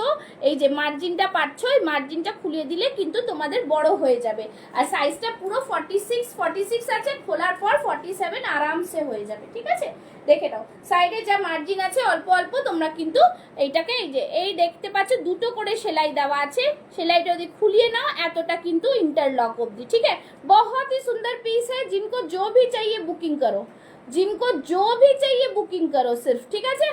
এই যে মার্জিনটা পাচ্ছ, এই মার্জিনটা খুলে দিলে কিন্তু তোমাদের বড় হয়ে যাবে। আর সাইজটা পুরো 46 আছে, খোলার পর 47 আরামসে হয়ে যাবে, ঠিক আছে? দেখে নাও সাইডে যা মার্জিন আছে অল্প অল্প, তোমরা কিন্তু এইটাকে এই যে এই দেখতে পাচ্ছ দুটো করে সেলাই দেওয়া আছে, সেলাইটা যদি খুলিয়ে নাও এতটা কিন্তু इंटरलॉक অবধি, ठीक है? बहुत ही सुंदर पीस है, जिनको जो भी चाहिए बुकिंग करो, जिनको जो भी चाहिए बुकिंग करो सिर्फ, ठीक আছে?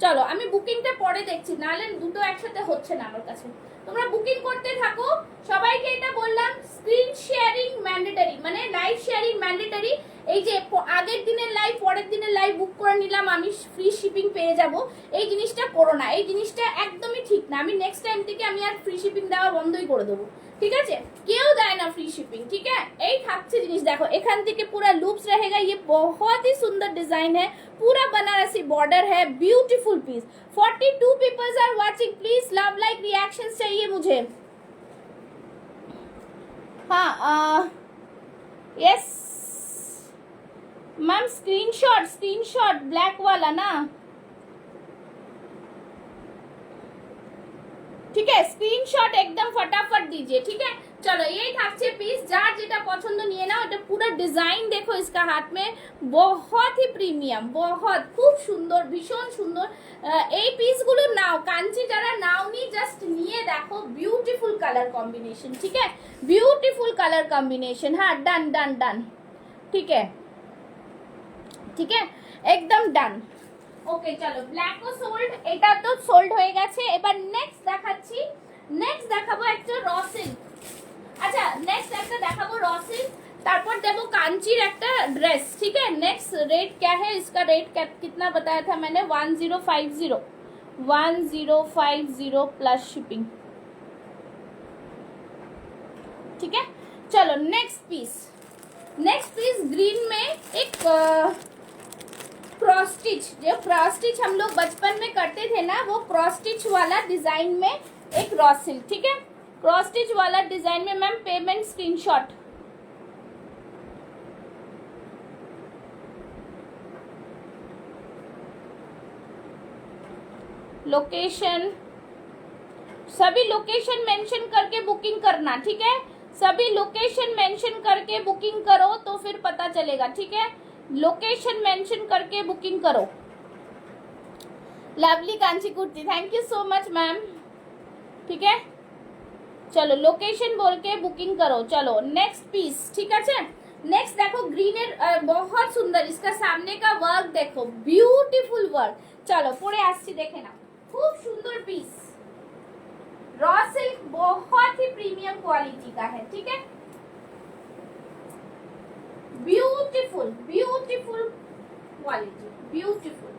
চলো আমি বুকিংটা পরে দেখছি, নাহলে দুটো একসাথে হচ্ছে না আমার কাছে। তোমরা বুকিং করতে থাকো। সবাইকে এটা বললাম, স্ক্রিন শেয়ারিং ম্যান্ডেটরি, মানে লাইভ শেয়ারিং ম্যান্ডেটরি। এই যে আগের দিনের লাইভ পরের দিনের লাইভ বুক করে নিলাম, আমি ফ্রি শিপিং পেয়ে যাব, এই জিনিসটা করো না, এই জিনিসটা একদমই ঠিক না। আমি নেক্সট টাইম থেকে আমি আর ফ্রি শিপিং দেওয়া বন্ধই করে দেবো, ঠিক আছে? কেউ দেয় না फ्री शिपिंग, ठीक है? এই থাকছে জিনিস, দেখো এখান থেকে पूरा लूप्स रहेगा। ये बहुत ही सुंदर डिजाइन है, पूरा बनारसी बॉर्डर है, beautiful piece. 42 peoples are watching, please love like reactions चाहिए मुझे। हाँ यस मैम, स्क्रीनशॉट ब्लैक वाला ना, ठीक है? स्क्रीनशॉट एकदम फटाफट दीजिए, ठीक है? चलो यही থাকছে পিস, যার যেটা পছন্দ নিয়ে নাও। এটা পুরো ডিজাইন দেখো इसका हाथ में, बहुत ही প্রিমিয়াম, बहुत খুব সুন্দর, ভীষণ সুন্দর। এই পিসগুলো নাও, কাঞ্চি যারা নাওনি জাস্ট নিয়ে দেখো, বিউটিফুল কালার কম্বিনেশন, ठीक है? Beautiful colour combination. হ্যাঁ ডান ডান ডান, ठीक है? ঠিক আছে একদম ডান। ওকে চলো, ব্ল্যাকও সোল্ড, এটা তো সোল্ড হয়ে গেছে। এবার নেক্সট দেখাচ্ছি, নেক্সট দেখাবো একটা র সিল্ক। আচ্ছা নেক্সট একটা দেখাবো র সিল্ক, তারপর দেবো কাঞ্চির একটা ड्रेस, ठीक है? नेक्स्ट रेट क्या है इसका, रेट कितना बताया था मैंने? 1050 प्लस शिपिंग, ठीक है? चलो नेक्स्ट पीस ग्रीन में एक क्रॉस स्टिच, जो क्रॉस स्टिच हम लोग बचपन में करते थे ना, वो क्रॉस स्टिच वाला डिजाइन में एक रॉ सिल्क, ठीक है? क्रॉस स्टिच वाला डिजाइन में मैम पेमेंट स्क्रीनशॉट। लोकेशन, सभी लोकेशन मेंशन करके बुकिंग करना, ठीक है? सभी लोकेशन मेंशन करके बुकिंग करो तो फिर पता चलेगा, ठीक है? लोकेशन मेंशन करके बुकिंग करो। Lovely Kanchi kurti, thank you so much ma'am, ठीक है? चलो लोकेशन बोल के बुकिंग करो। चलो नेक्स्ट पीस, ठीक है? नेक्स्ट देखो ग्रीनर, बहुत सुंदर, इसका सामने का वर्क देखो, ब्यूटीफुल वर्क। चलो পরে আসছি, দেখে নাও, খুব সুন্দর পিস, रॉ सिल्क, बहुत ही प्रीमियम क्वालिटी का है, ठीक है? ब्यूटीफुल क्वालिटी, ब्यूटीफुल,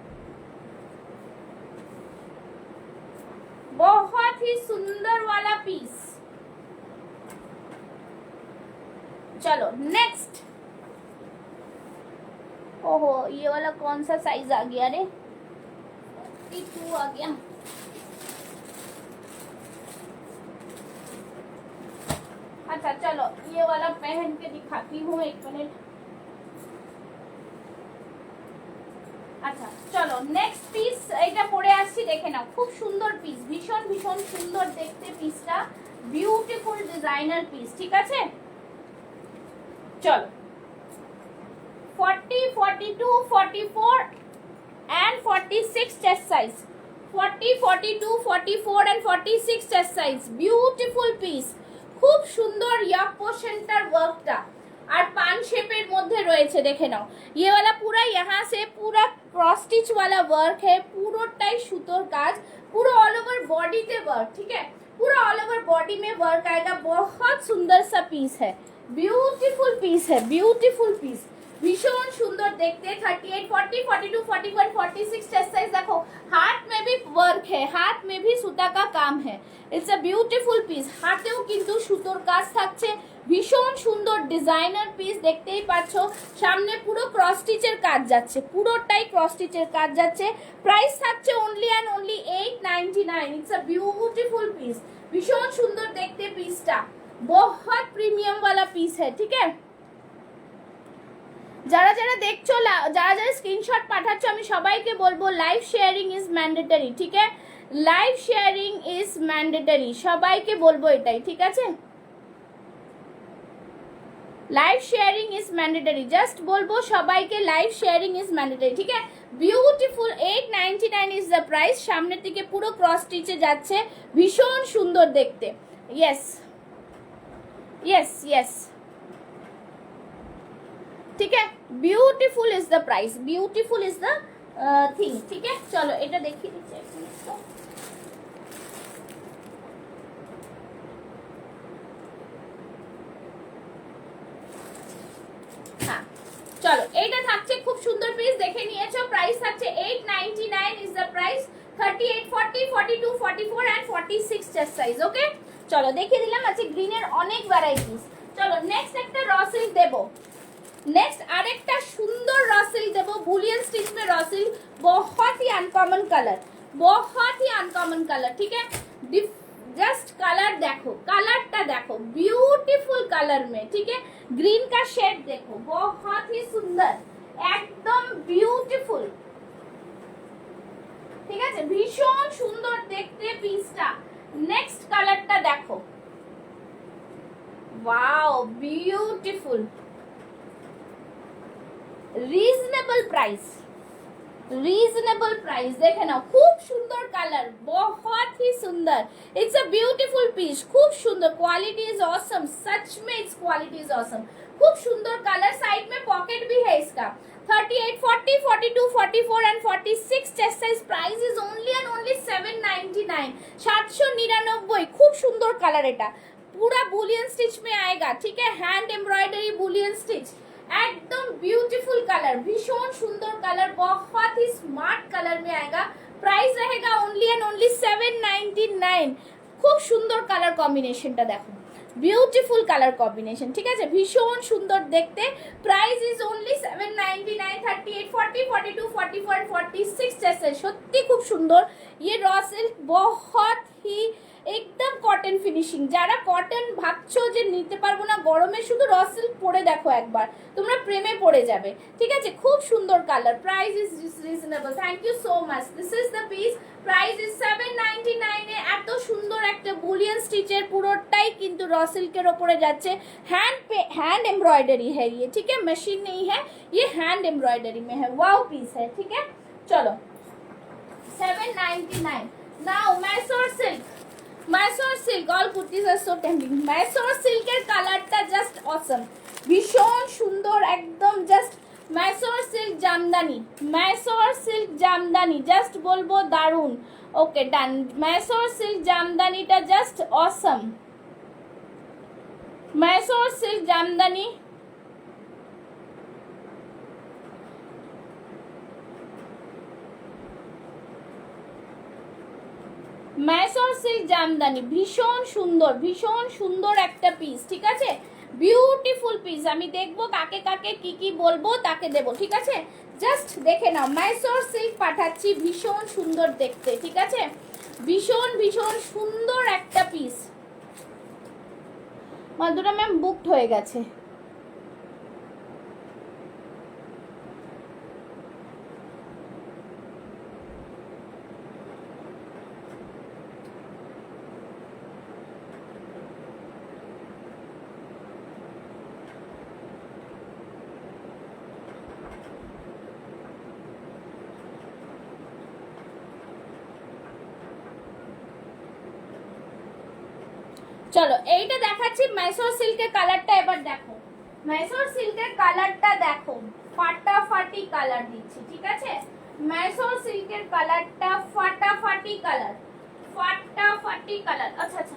बहुत ही सुंदर वाला पीस। चलो नेक्स्ट ओहो ये वाला कौन सा साइज आ गया रे, 42 आ गया। अच्छा चलो ये वाला पहन के दिखाती हूँ, 1 मिनट। আচ্ছা চলো নেক্সট পিস এটা পরে আসছি, দেখে নাও খুব সুন্দর পিস, ভীষণ ভীষণ সুন্দর দেখতে পিসটা, বিউটিফুল ডিজাইনার পিস, ঠিক আছে। চলো 40, 42, 44 and 46 chest size, 40, 42, 44 and 46 chest size, beautiful piece, খুব সুন্দর ইয়াক পোর্শনটার ওয়ার্কটা আর পান শেপের মধ্যে রয়েছে, দেখে নাও। ये वाला पूरा यहाँ से पूरा क्रॉस स्टिच वाला वर्क है, পুরোটাই সুতোর কাজ, पूरा ऑल ओवर बॉडी पे वर्क, ठीक है, पूरा ऑल ओवर बॉडी में वर्क आएगा। बहुत सुंदर सा पीस है, ब्यूटीफुल पीस है, ब्यूटीफुल पीस, भीषण सुंदर देखते। 38, 40, 42, 41, 46 चेस्ट साइज, देखो हाथ में भी वर्क है, हाथ में भी सूता का काम है। इट्स अ ब्यूटीफुल পিস, হাতেও কিন্তু সুতোর কাজ থাকছে, ভীষণ সুন্দর ডিজাইনার পিস, দেখতেই পাচ্ছ। সামনে পুরো ক্রস স্টিচের কাজ যাচ্ছে, পুরোটাই ক্রস স্টিচের কাজ যাচ্ছে। প্রাইস থাকছে only and only 899। It's a beautiful piece, ভীষণ সুন্দর দেখতে পিসটা, बहुत প্রিমিয়াম वाला পিস है, ঠিক है। যারা যারা দেখছো, যারা যারা স্ক্রিনশট পাঠাচ্ছ, আমি সবাইকে বলবো লাইভ শেয়ারিং ইজ ম্যান্ডেটরি, ঠিক আছে, লাইভ শেয়ারিং ইজ ম্যান্ডেটরি, সবাইকে বলবো এটাই, ঠিক আছে। Live sharing is mandatory, just বলবো সবাইকে লাইভ শেয়ারিং ইজ ম্যান্ডেটরি, ঠিক আছে। বিউটিফুল 899 ইজ দ্য প্রাইস, সামনের দিকে পুরো ক্রস স্টিচে যাচ্ছে, ভীষণ সুন্দর দেখতে। ইয়েস ইয়েস ইয়েস, ठीक है, beautiful is the price, beautiful is the thing, ठीक है। चलो এটা দেখিয়ে দিচ্ছি এক মিনিট তো। হ্যাঁ চলো এইটা থাকছে খুব সুন্দর পিস, দেখে নিয়েছো, প্রাইস থাকছে 899 is the price. 38, 40, 42, 44 and 46 chest size, okay. চলো দেখিয়ে দিলাম, আছে গ্রিনের অনেক ভ্যারাইটিস। চলো নেক্সট একটা র সিল্ক দেবো, नेक्स्ट আরেকটা সুন্দর র সিল্ক দেবো, বুলিয়ন स्टिच में रॉ सिल्क, बहुत ही अनकॉमन कलर, बहुत ही अनकॉमन कलर, ठीक है। जस्ट कलर देखो, कलरটা देखो, ब्यूटीफुल कलर में, ठीक है। ग्रीन का शेड देखो, बहुत ही सुंदर, एकदम ब्यूटीफुल, ঠিক আছে, ভীষণ সুন্দর দেখতে পিসটা। নেক্সট কালারটা দেখো, wow beautiful, reasonable price, reasonable price, দেখে নাও খুব সুন্দর কালার, बहुत ही सुंदर, इट्स अ ब्यूटीफुल पीस, खूब सुंदर, क्वालिटी इज ऑसम, सच में इट्स क्वालिटी इज ऑसम, खूब सुंदर कलर, साइड में पॉकेट भी है इसका। 38, 40, 42, 44 and 46 chest size, price is only and only 799, 799। खूब सुंदर कलर, এটা पूरा बुलियन स्टिच में आएगा, ठीक है, हैंड एम्ब्रॉयडरी बुलियन स्टिच, एकदम ब्यूटीफुल कलर, भीषण सुंदर कलर, बहुत ही स्मार्ट कलर में आएगा। प्राइस रहेगा ओनली एंड ओनली 799। खूब सुंदर कलर कॉम्बिनेशनটা দেখো, বিউটিফুল কালার কম্বিনেশন, ঠিক আছে, ভীষণ সুন্দর দেখতে। Price is only 799। 38, 40, 42, 44 and 46 जैसे, সত্যি খুব সুন্দর। ये रॉ सिल्क बहुत ही একদম কটন ফিনিশিং, যারা কটন ভাবছো যে নিতে পারবো না গরমে, শুধু র সিল্ক পরে দেখো একবার, তোমরা প্রেমে পড়ে যাবে, ঠিক আছে। খুব সুন্দর colour, price is reasonable, thank you so much. This is the piece, price is 799 এ এত সুন্দর একটা বুলিয়ন স্টিচের, পুরোটাই কিন্তু র সিল্কের ওপরে যাচ্ছে, हैंड एम्ब्रॉयडरी है ये, ठीक है, मशीन नहीं है ये, हैंड एम्ब्रॉयडरी में है, वाओ पीस है, ठीक है। चलो 799। Now Mysore silk, Mysore silk, all kurtis are so tempting. Mysore सिल्केर कालारটা জাস্ট অসম, ভীষণ সুন্দর একদম, just Mysore silk jamdani, Mysore silk jamdani, just বলবো দারুন। ওকে ডান, मैसोर सिल्क জামদানিটা just awesome, Mysore silk jamdani, Mysore silk jamdani, ভীষণ সুন্দর, ভীষণ সুন্দর একটা পিস, ঠিক আছে, বিউটিফুল পিস। আমি দেখবো কাকে কাকে কি কি বলবো তাকে দেবো, ঠিক আছে? জাস্ট দেখে নাও, মাইসোর সিল্ক পাঠাচ্ছি, ভীষণ সুন্দর দেখতে, ঠিক আছে? ভীষণ ভীষণ সুন্দর একটা পিস। মাধুরা ম্যাম বুকড হয়ে গেছে। চলো এইটা দেখাচ্ছি মাইসোর সিল্কের কালারটা, এবার দেখো মাইসোর সিল্কের কালারটা দেখো, ফাটাফাটি কালার দিচ্ছি, ঠিক আছে? মাইসোর সিল্কের কালারটা ফাটাফাটি কালার, ফাটাফাটি কালার। আচ্ছা আচ্ছা,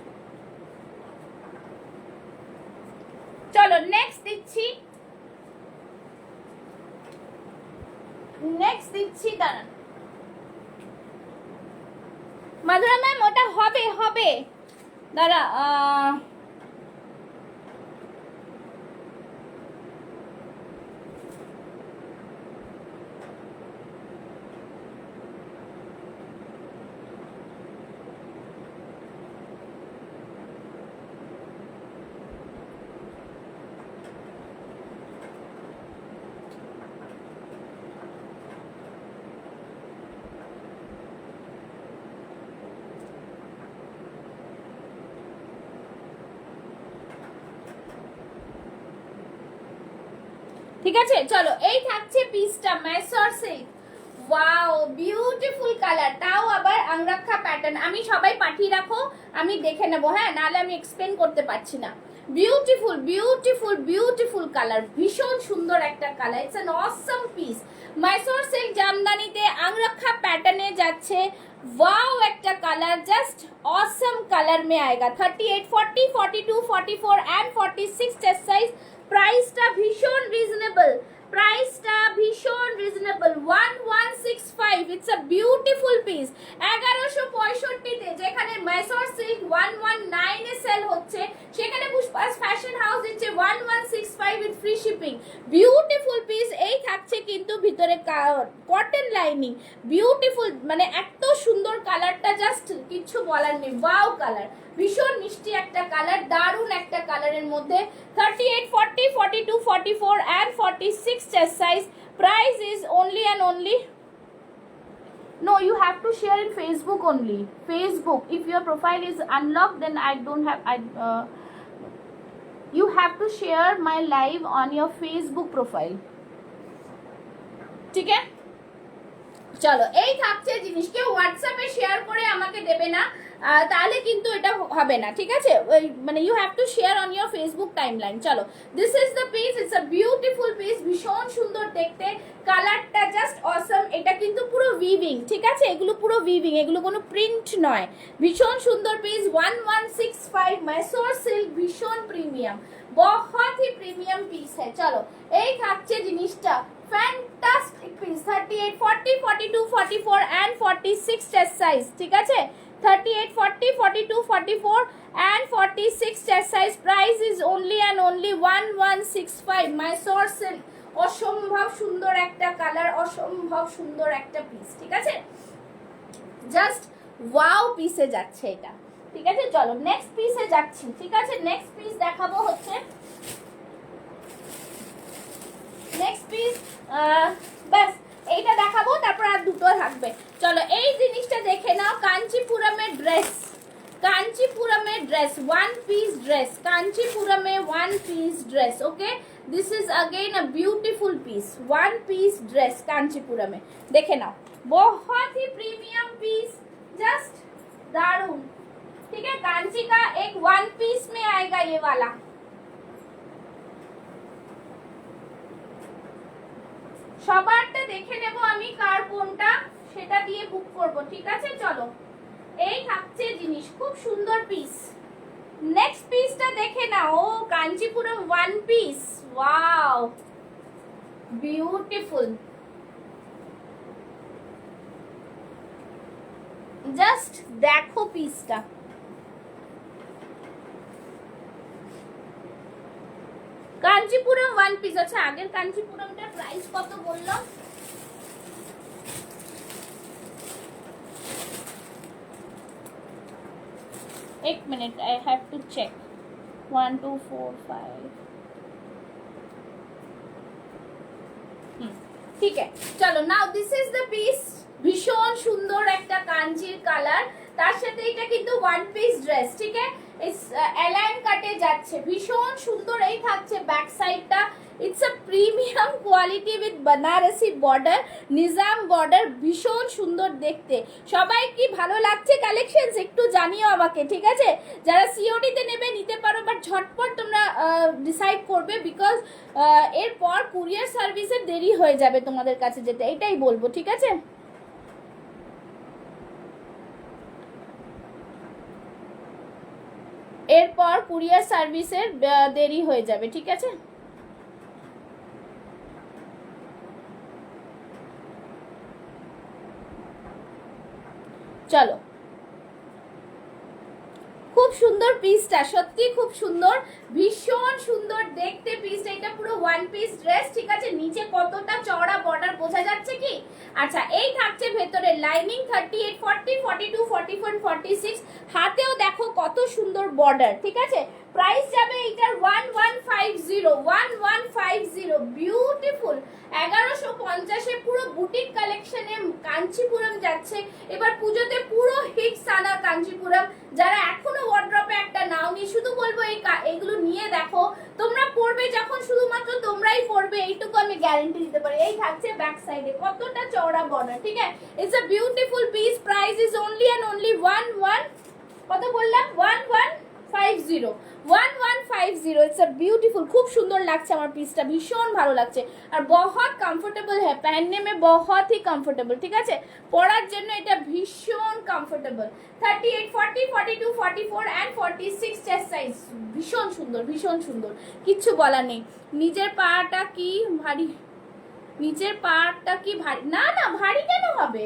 চলো নেক্সট দিচ্ছি, নেক্সট দিচ্ছি, দাঁড়ান মাধুরা ম্যাম, ওটা হবে হবে, দাঁড়া ঠিক আছে? চলো এই থাকছে পিসটা Mysore silk. Wow beautiful colour, তাও আবার আংরাক্ষা প্যাটার্ন। আমি সবাই পাঠিয়ে রাখো, আমি দেখে নেবো, হ্যাঁ, নাহলে আমি এক্সপ্লেন করতে পারছি না। বিউটিফুল বিউটিফুল বিউটিফুল কালার, ভীষণ সুন্দর একটা colour, it's an awesome piece. Mysore silk জামদানিতে আংরাক্ষা প্যাটার্নে যাচ্ছে। वाओ একটা কালার, জাস্ট অসম কালার মে আয়েগা। 38, 40, 42, 44 এন্ড 46 চেস্ট সাইজ। প্রাইসটা ভীষণ রিজনেবল, প্রাইসটা ভীষণ reasonable, 1165। It's a beautiful piece. 1165 যেখানে মাইসোর সিল্ক 119 এ সেল হচ্ছে, সেখানে পুষ্পাস ফ্যাশন হাউস দিচ্ছে 1165 with free shipping. Beautiful piece. এই থাকছে কিন্তু ভিতরে কটন লাইনিং, বিউটিফুল, মানে এত সুন্দর কালারটা, জাস্ট কিচ্ছু বলার নেই। ওয়াও কালার, ভীষণ মিষ্টি একটা কালার, দারুণ একটা কালারের মধ্যে। 38, 40, 42, 44 and 46 chest size. Price is only and only, no, you have to share in Facebook only. Facebook, if your profile is unlocked, then I don't have, you have to share my live on your Facebook profile, ঠিক আছে? চলো এই থাকছে জিনিস, কেউ হোয়াটসঅ্যাপে share করে আমাকে দেবে না, তাহলে কিন্তু এটা হবে না, ঠিক আছে? ওই মানে you have to share on your Facebook timeline. চলো, this is the piece, it's a beautiful piece, ভীষণ সুন্দর দেখতে, কালারটা জাস্ট অসম। এটা কিন্তু পুরো উইভিং, ঠিক আছে? এগুলো পুরো উইভিং, এগুলো কোনো প্রিন্ট নয়। ভীষণ সুন্দর পিস, 1165 मैसोर सिल्क, ভীষণ প্রিমিয়াম, बहुत ही প্রিমিয়াম পিস है। চলো এই থাকছে জিনিসটা, fantastic piece. 38, 40, 42, 44 and 46 chest size, ঠিক আছে? 38, 40, 42, 44 and 46 chest size. Price is only and only 1165. Mysore silk, অসম্ভব সুন্দর একটা কালার, অসম্ভব সুন্দর একটা পিস, ঠিক আছে? জাস্ট ওয়াও পিসে যাচ্ছে এটা, ঠিক আছে? চলো নেক্সট পিসে যাচ্ছি, ঠিক আছে? নেক্সট পিস দেখাবো হচ্ছে, নেক্সট পিস বাস এইটা দেখাবো, তারপর আর দুটো থাকবে। চলো এই জিনিসটা দেখে নাও, কাঞ্চিপুরমের ড্রেস, কাঞ্চিপুরমের ড্রেস, ওয়ান পিস ড্রেস, কাঞ্চিপুরমে one piece dress. Okay, this is again a beautiful piece, one piece dress Kanchipuram में। देखे नाओ, बहुत ही प्रीमियम पीस, जस्ट दारुण, ठीक है? कांची का एक वन पीस में आएगा ये वाला। সবারটা দেখে নেব আমি, কার কোনটা সেটা দিয়ে বুক করব, ঠিক আছে? চলো এই থাকছে জিনিস, খুব সুন্দর পিস। নেক্সট পিসটা দেখে নাও, ও Kanchipuram one piece, wow beautiful, just দেখো পিসটা, কাঞ্চিপুরম ওয়ান পিস। আচ্ছা আগের কাঞ্চিপুরমটার প্রাইস কত বললাম? एक minute, I have to check. 1 2 4 5। ঠিক আছে চলো, now this is the piece. ভীষণ সুন্দর একটা কাঞ্চির কালার, তার সাথে এটা কিন্তু ওয়ান পিস ড্রেস। ঠিক আছে, অ্যালাইন কাটে যাচ্ছে, ভীষণ সুন্দর। এই থাকছে ব্যাক সাইডটা। It's a premium quality with Banarasi border, Nizam border, ভীষণ সুন্দর দেখতে। সবাই কি ভালো লাগছে কালেকশনস একটু জানিও আমাকে, ঠিক আছে? যারা সিওডিতে নেবে নিতে পারো, বাট ঝটপট তোমরা ডিসাইড করবে, বিকজ এরপর কুরিয়ার সার্ভিসের দেরি হয়ে যাবে তোমাদের কাছে যেতে, এটাই বলবো, ঠিক আছে? এরপর কুরিয়ার সার্ভিসের দেরি হয়ে যাবে, ঠিক আছে? চলো, খুব সুন্দর পিসটা, সত্যি খুব সুন্দর, ভীষণ সুন্দর দেখতে পিসটা। এটা পুরো ওয়ান পিস ড্রেস, ঠিক আছে? নিচে কতটা চওড়া বর্ডার বোঝা যাচ্ছে কি? আচ্ছা, এই থাকছে ভেতরে লাইনিং 38 40 42 44 46। হাতেও দেখো কত সুন্দর বর্ডার, ঠিক আছে? প্রাইস যাবে এটার 1150 বিউটিফুল। 1150-এ পুরো বুটিক কালেকশনে কাঞ্চিপুরম যাচ্ছে। এবার পুজোতে পুরো হিট সানা কাঞ্চিপুরম। যারা এখনো ওয়ার্ড্রপে একটা নাওনি, শুধু বলবো এইগুলো নিয়ে দেখো, তোমরা পরবে যখন শুধুমাত্র তোমরাই পরবে, এইটুকু আমি গ্যারান্টি দিতে পারি। এই থাকছে ব্যাক সাইডে কতটা চওড়া বর্ডার, ঠিক আছে? It's a beautiful piece. Price is only and only কত বললাম? 1150। ইটস আ বিউটিফুল, খুব সুন্দর লাগছে আমার পিসটা, ভীষণ ভালো লাগছে। আর বহুত কমফোর্টেবল হ্যাঁ, पहनने में बहुत ही কমফোর্টেবল, ঠিক আছে? পরার জন্য এটা ভীষণ কমফোর্টেবল। 38 40 42 44 অ্যান্ড 46 চেস্ট সাইজ, ভীষণ সুন্দর, ভীষণ সুন্দর, কিচ্ছু বলার নেই। নিজের পাটা কি ভারী? নিচের পাটটা কি ভারী? না না, ভারী কেন হবে?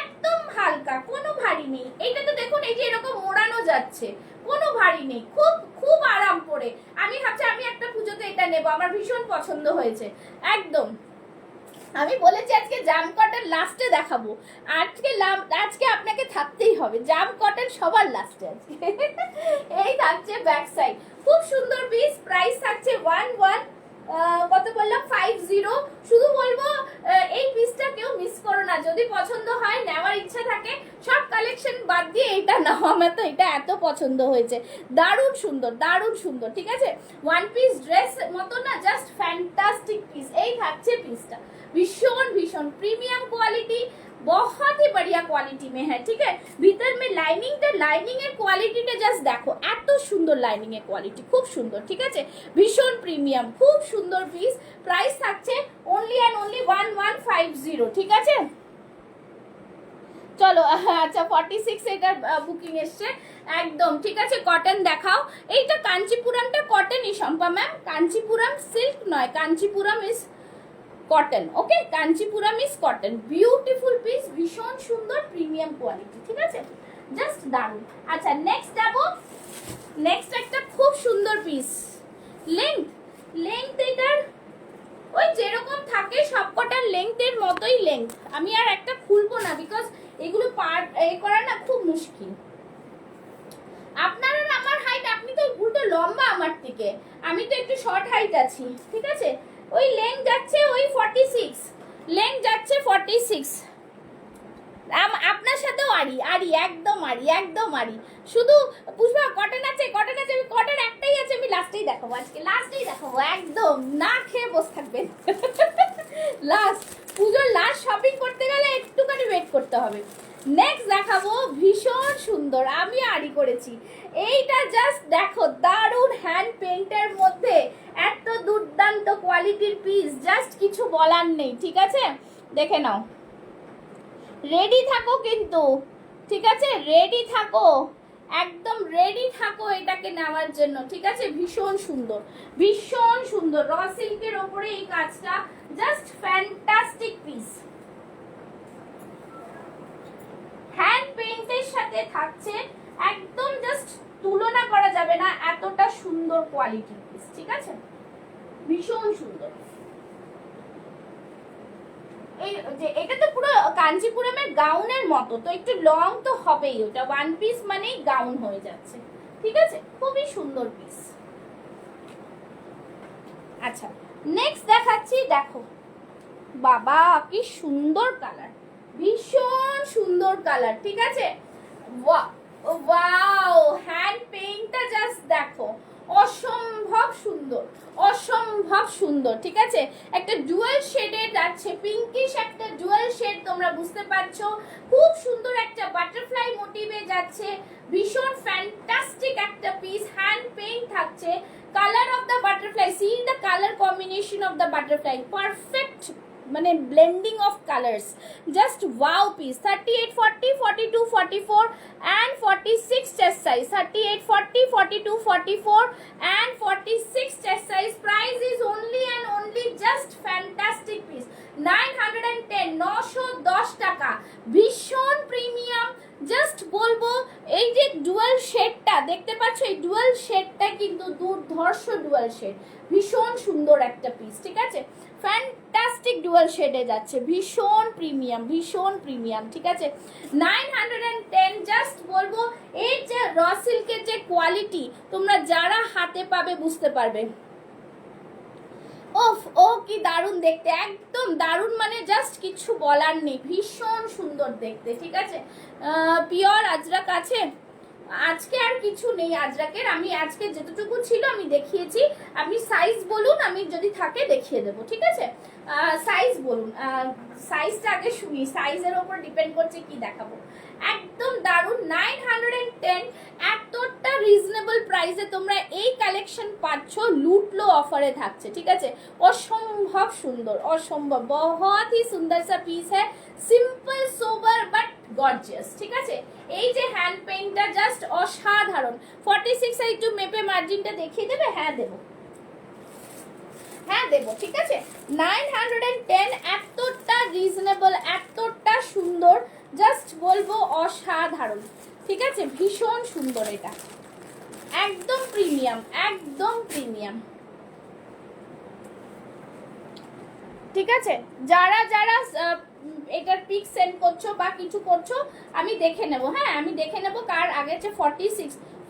একদম হালকা, কোনো ভারী নেই। এইটা তো দেখুন, এই যে এরকম মোড়ানো যাচ্ছে, কোনো ভারী নেই, খুব খুব আরাম করে। আমি ভাবছি আমি একটা পুজোতে এটা নেব, আমার ভীষণ পছন্দ হয়েছে একদম। আমি বলেছি আজকে জাম কটন লাস্টে দেখাবো, আজকে আপনাকে থাকতেই হবে জাম কটন সবার লাস্টে আজকে। এই থাকছে ব্যাক সাইড, খুব সুন্দর পিস। প্রাইস থাকছে কত বললাম? 50। শুধু বলবো এই পিসটা কেউ মিস করো না, যদি পছন্দ হয়, নেওয়ার ইচ্ছা থাকে, সব কালেকশন বাদ দিয়ে এটা নাও। আমার তো এটা এত পছন্দ হয়েছে, দারুণ সুন্দর, দারুণ সুন্দর, ঠিক আছে? ওয়ান পিস ড্রেস মতো না, জাস্ট ফ্যান্টাস্টিক পিস। এই থাকছে পিসটা, भीषण भीषण प्रीमियम क्वालिटी, बहुत ही बढ़िया क्वालिटी में है, ठीक है? भीतर में लाइनिंग এর কোয়ালিটিটা জাস্ট দেখো, এত সুন্দর লাইনিং এর কোয়ালিটি, খুব সুন্দর, ঠিক আছে? ভীষণ প্রিমিয়াম, খুব সুন্দর পিস। প্রাইস থাকছে অনলি অ্যান্ড অনলি 1150, ঠিক আছে? চলো, আচ্ছা 46 এটার বুকিং এসছে একদম, ঠিক আছে? কটন দেখাও। এইটা কাঞ্চিপুরমটা কটনই শম্পা ম্যাম, কাঞ্চিপুরম সিল্ক নয়, Kanchipuram is cotton, okay? Kanchipuram is cotton, beautiful piece, ভীষণ সুন্দর, প্রিমিয়াম কোয়ালিটি, ঠিক আছে? জাস্ট দারুন। আচ্ছা নেক্সট যাবো, নেক্সট একটা খুব সুন্দর পিস। লেংথ এটার ওই যেরকম থাকে সবকটার লেংথের মতোই লেংথ। আমি আর একটা খুলবো না, বিকজ এগুলো পার্ট করা না খুব মুশকিল। আপনারা আমার হাইট, আপনি তো উল্টো লম্বা আমার থেকে, আমি তো একটু শর্ট হাইট আছি, ঠিক আছে? ওই লেংথ যাচ্ছে ওই 46, লেংথ যাচ্ছে 46। আপনার সাথেও আড়ি একদম আড়ি। শুধু পুষ্পা কটন আছে, আমি কটন একটাই আছে, আমি লাস্টেই দেখাবো, আজকে লাস্টেই দেখাবো, একদম না খেয়ে বসে থাকবেন। লাস্ট পুজোর লাস্ট শপিং করতে গেলে একটুখানি ওয়েট করতে হবে। নেক্সট দেখাবো ভীষণ সুন্দর, আমি আড়ি করেছি, এইটা জাস্ট দেখো, দারুণ হ্যান্ড পেইন্টের মধ্যে এত দুর্দান্ত কোয়ালিটির পিস, জাস্ট কিছু বলার নেই, ঠিক আছে? দেখে নাও, রেডি থাকো কিন্তু, ঠিক আছে? রেডি থাকো, একদম রেডি থাকো এটাকে নেওয়ার জন্য, ঠিক আছে? ভীষণ সুন্দর, ভীষণ সুন্দর, র সিল্কের ওপরে এই কাজটা, জাস্ট ফ্যান্টাস্টিক পিস। হ্যান্ড পেইন্টের সাথে থাকছে, একদম জাস্ট তুলনা করা যাবে না, এতটা সুন্দর কোয়ালিটির পিস, ঠিক আছে? ভীষণ সুন্দর। এই যে এটা তো পুরো কাঞ্চিপুরমের গাউনের মতো, তো একটু লং তো হবেই, ওটা ওয়ান পিস মানেই গাউন হয়ে যাচ্ছে, ঠিক আছে, খুবই সুন্দর পিস। আচ্ছা নেক্সট দেখাচ্ছি, দেখো বাবা কি সুন্দর কালার, ভীষণ সুন্দর কালার, ঠিক আছে। ওয়াও, হ্যান্ড পেইন্টটা জাস্ট দেখো, অসম্ভব সুন্দর, অসম্ভব সুন্দর, ঠিক আছে। একটা ডুয়াল শেডের যাচ্ছে, পিঙ্কিশ একটা ডুয়াল শেড, তোমরা বুঝতে পারছো, খুব সুন্দর একটা বাটারফ্লাই মোটিভে যাচ্ছে, ভীষণ ফ্যান্টাস্টিক একটা পিস, হ্যান্ড পেইন্ট থাকছে, colour of the butterfly, see the colour combination of the butterfly, perfect মানে blending of colours, just wow piece. 38, 40, 42, 44 and 46 chest size, 38, 40, 42, 44 and 46 chest size, price is only and only just fantastic piece 910, 910 টাকা, ভীষণ premium. Just বলবো এই যে dual শেডটা দেখতে পাচ্ছ, এই ডুয়াল শেডটা কিন্তু দুর্ধর্ষ ডুয়াল শেড, ভীষণ সুন্দর একটা পিস, ঠিক আছে, ফ্যান্টাস্টিক ডুয়াল শেডে যাচ্ছে, ভীষণ প্রিমিয়াম, ভীষণ প্রিমিয়াম, ঠিক আছে, 910। জাস্ট বলবো এর যে র সিল্কের যে কোয়ালিটি তোমরা যারা হাতে পাবে বুঝতে পারবে। ওফ, ও কি দারুণ দেখতে, একদম দারুণ, মানে জাস্ট কিছু বলার নেই, ভীষণ সুন্দর দেখতে, ঠিক আছে। পিওর আজরাক আছে, আজকে আর কিছু নেই আজরাকের, আমি আজকে যেটুকু ছিল আমি দেখিয়েছি, আপনি সাইজ বলুন, আমি যদি থাকে দেখিয়ে দেবো, ঠিক আছে। সাইজ বলুন, সাইজটা আগে শুনি, সাইজের ওপর ডিপেন্ড করছে কি দেখাবো। একদম দারুণ, 910, এতটা রিজনেবল প্রাইসে তোমরা এই কালেকশন পাচ্ছ, লুটলো অফারে থাকছে, ঠিক আছে, অসম্ভব সুন্দর, অসম্ভব, বহুত হি সুন্দর সা পিস হ্যাঁ, সিম্পল সোবার বাট গর্জিয়াস, ঠিক আছে। এই যে হ্যান্ড পেইন্টটা জাস্ট অসাধারণ। 46 আর একটু মেপে মার্জিনটা দেখিয়ে দেবে? হ্যাঁ দেবো, হ্যাঁ দেবো, ঠিক আছে। 910, এতটা রিজনেবল, এতটা সুন্দর, জাস্ট বলবো অসাধারণ, ঠিক আছে, ভীষণ সুন্দর, এটা একদম প্রিমিয়াম, একদম প্রিমিয়াম, ঠিক আছে। যারা যারা এটার পিক সেন্ড করছো বা কিছু করছো আমি দেখে নেব, হ্যাঁ আমি দেখে নেব কার আগে আছে।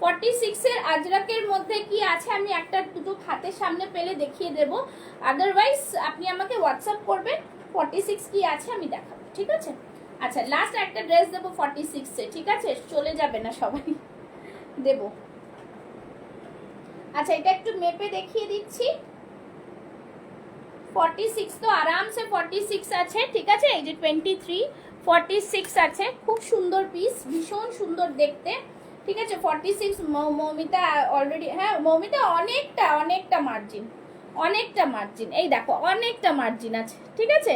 46 এর আজরাকের মধ্যে কি আছে আমি একটা দুটো হাতের সামনে পেলে দেখিয়ে দেব, আদারওয়াইজ আপনি আমাকে হোয়াটসঅ্যাপ করবেন, 46 কি আছে আমি দেখাবো, ঠিক আছে। আচ্ছা লাস্ট একটা ড্রেস দেবো 46 এ, ঠিক আছে, চলে যাবে না সবাই, দেব। আচ্ছা এটা একটু মেপে দেখিয়ে দিচ্ছি, 46 তো আরাম সে 46 আছে, ঠিক আছে, এই যে 23, 46 আছে, খুব সুন্দর পিস, ভীষণ সুন্দর দেখতে, ঠিক আছে। 46 মৌমিতা অলরেডি, হ্যাঁ মৌমিতা অনেকটা অনেকটা মার্জিন, অনেকটা মার্জিন, এই দেখো অনেকটা মার্জিন আছে, ঠিক আছে,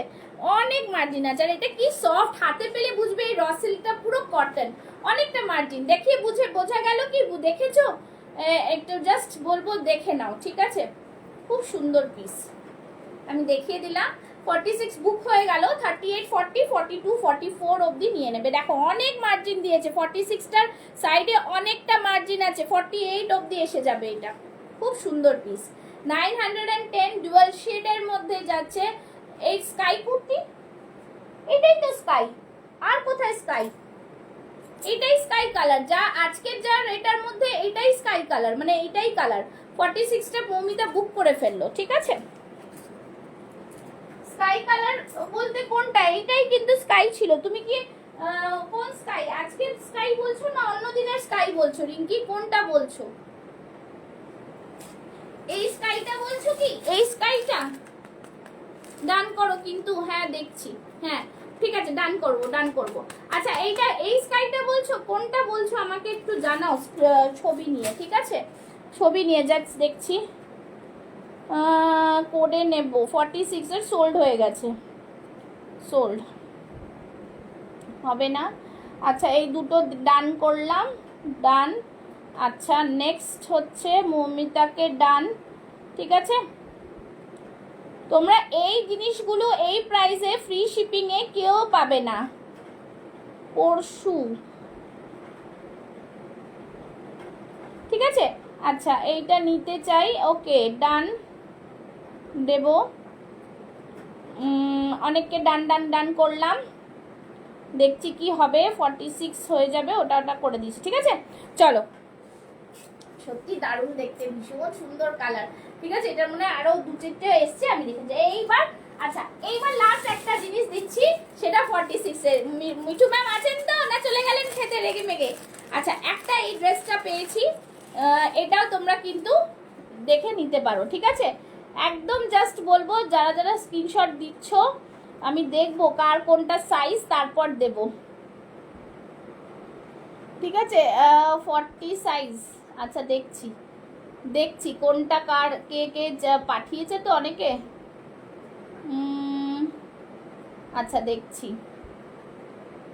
অনেক মার্জিন আছে, আর এটা কি সফট, হাতে পেলে বুঝবে এই র সিল্কটা পুরো কটন, অনেকটা মার্জিন, দেখিয়ে বোঝা গেল কি, দেখেছো, একটু জাস্ট বলবো দেখে নাও, ঠিক আছে, খুব সুন্দর পিস আমি দেখিয়ে দিলাম। 46 বুক হয়ে গেল, 38, 40, 42, 44 অবধি নিয়ে নেবে, দেখো অনেক মার্জিন দিয়েছে, 46টার সাইডে অনেকটা মার্জিন আছে, 48 অবধি এসে যাবে, এটা খুব সুন্দর পিস। 910 ডুয়াল শেডের মধ্যে যাচ্ছে, এই স্কাই কুর্তি, এটাই তো স্কাই, আর কোথায় স্কাই, এটাই স্কাই কালার, যা আজকের যা এটার মধ্যে এটাই স্কাই কালার, মানে এটাই কালার। 46টা মৌমিতা বুক করে ফেললো, ঠিক আছে। স্কাই কালার বলতে কোনটা, এইটাই কিন্তু স্কাই ছিল, তুমি কি কোন স্কাই, আজকের স্কাই বলছো না অন্য দিনের স্কাই বলছো রিঙ্কি, কোনটা বলছো, এই স্কাইটা বলছো কি, এই স্কাইটা ডান করো কিন্তু, হ্যাঁ দেখছি, হ্যাঁ ঠিক আছে ডান করবো। আচ্ছা এইটা, এই স্কাইটা বলছো, কোনটা বলছো আমাকে একটু জানাও ছবি নিয়ে, ঠিক আছে, ছবি নিয়ে যাচ্ছি, দেখছি কোডে নেব। 46 এর সোল্ড হয়ে গেছে, সোল্ড হবে না। আচ্ছা এই দুটো ডান করলাম, ডান। আচ্ছা নেক্সট হচ্ছে মৌমিতাকে ডান, ঠিক আছে। তোমরা এই জিনিসগুলো এই প্রাইসে ফ্রি শিপিংয়ে কেউ পাবে না, পরশু, ঠিক আছে। আচ্ছা এইটা নিতে চাই, ওকে ডান, দেব। অনেককে ডান ডান ডান করলাম, দেখছি কি হবে। 46 হয়ে যাবে, ওটা ওটা করে দিচ্ছি, ঠিক আছে। চলো, সত্যি দারুণ দেখতে, ভীষণ সুন্দর কালার, ঠিক আছে। এটার মনে আরো 2-4টে এসছে, আমি দেখে যাই এইবার। আচ্ছা, এইবার লাস্ট একটা জিনিস দিচ্ছি, সেটা 46 এর। মিঠু ম্যাম আছেন তো, না চলে গেলেন খেতে রেগে মেগে? আচ্ছা, একটা এই ড্রেসটা পেয়েছি, এটাও তোমরা কিন্তু দেখে নিতে পারো, ঠিক আছে। একদম জাস্ট বলবো, যারা যারা স্ক্রিনশট দিচ্ছ, আমি দেখবো কার কোনটা সাইজ, তারপর দেব, ঠিক আছে। 40 সাইজ। আচ্ছা, দেখছি কোনটা কার, কে কে পাঠিয়েছে তো অনেকে। আচ্ছা, দেখছি,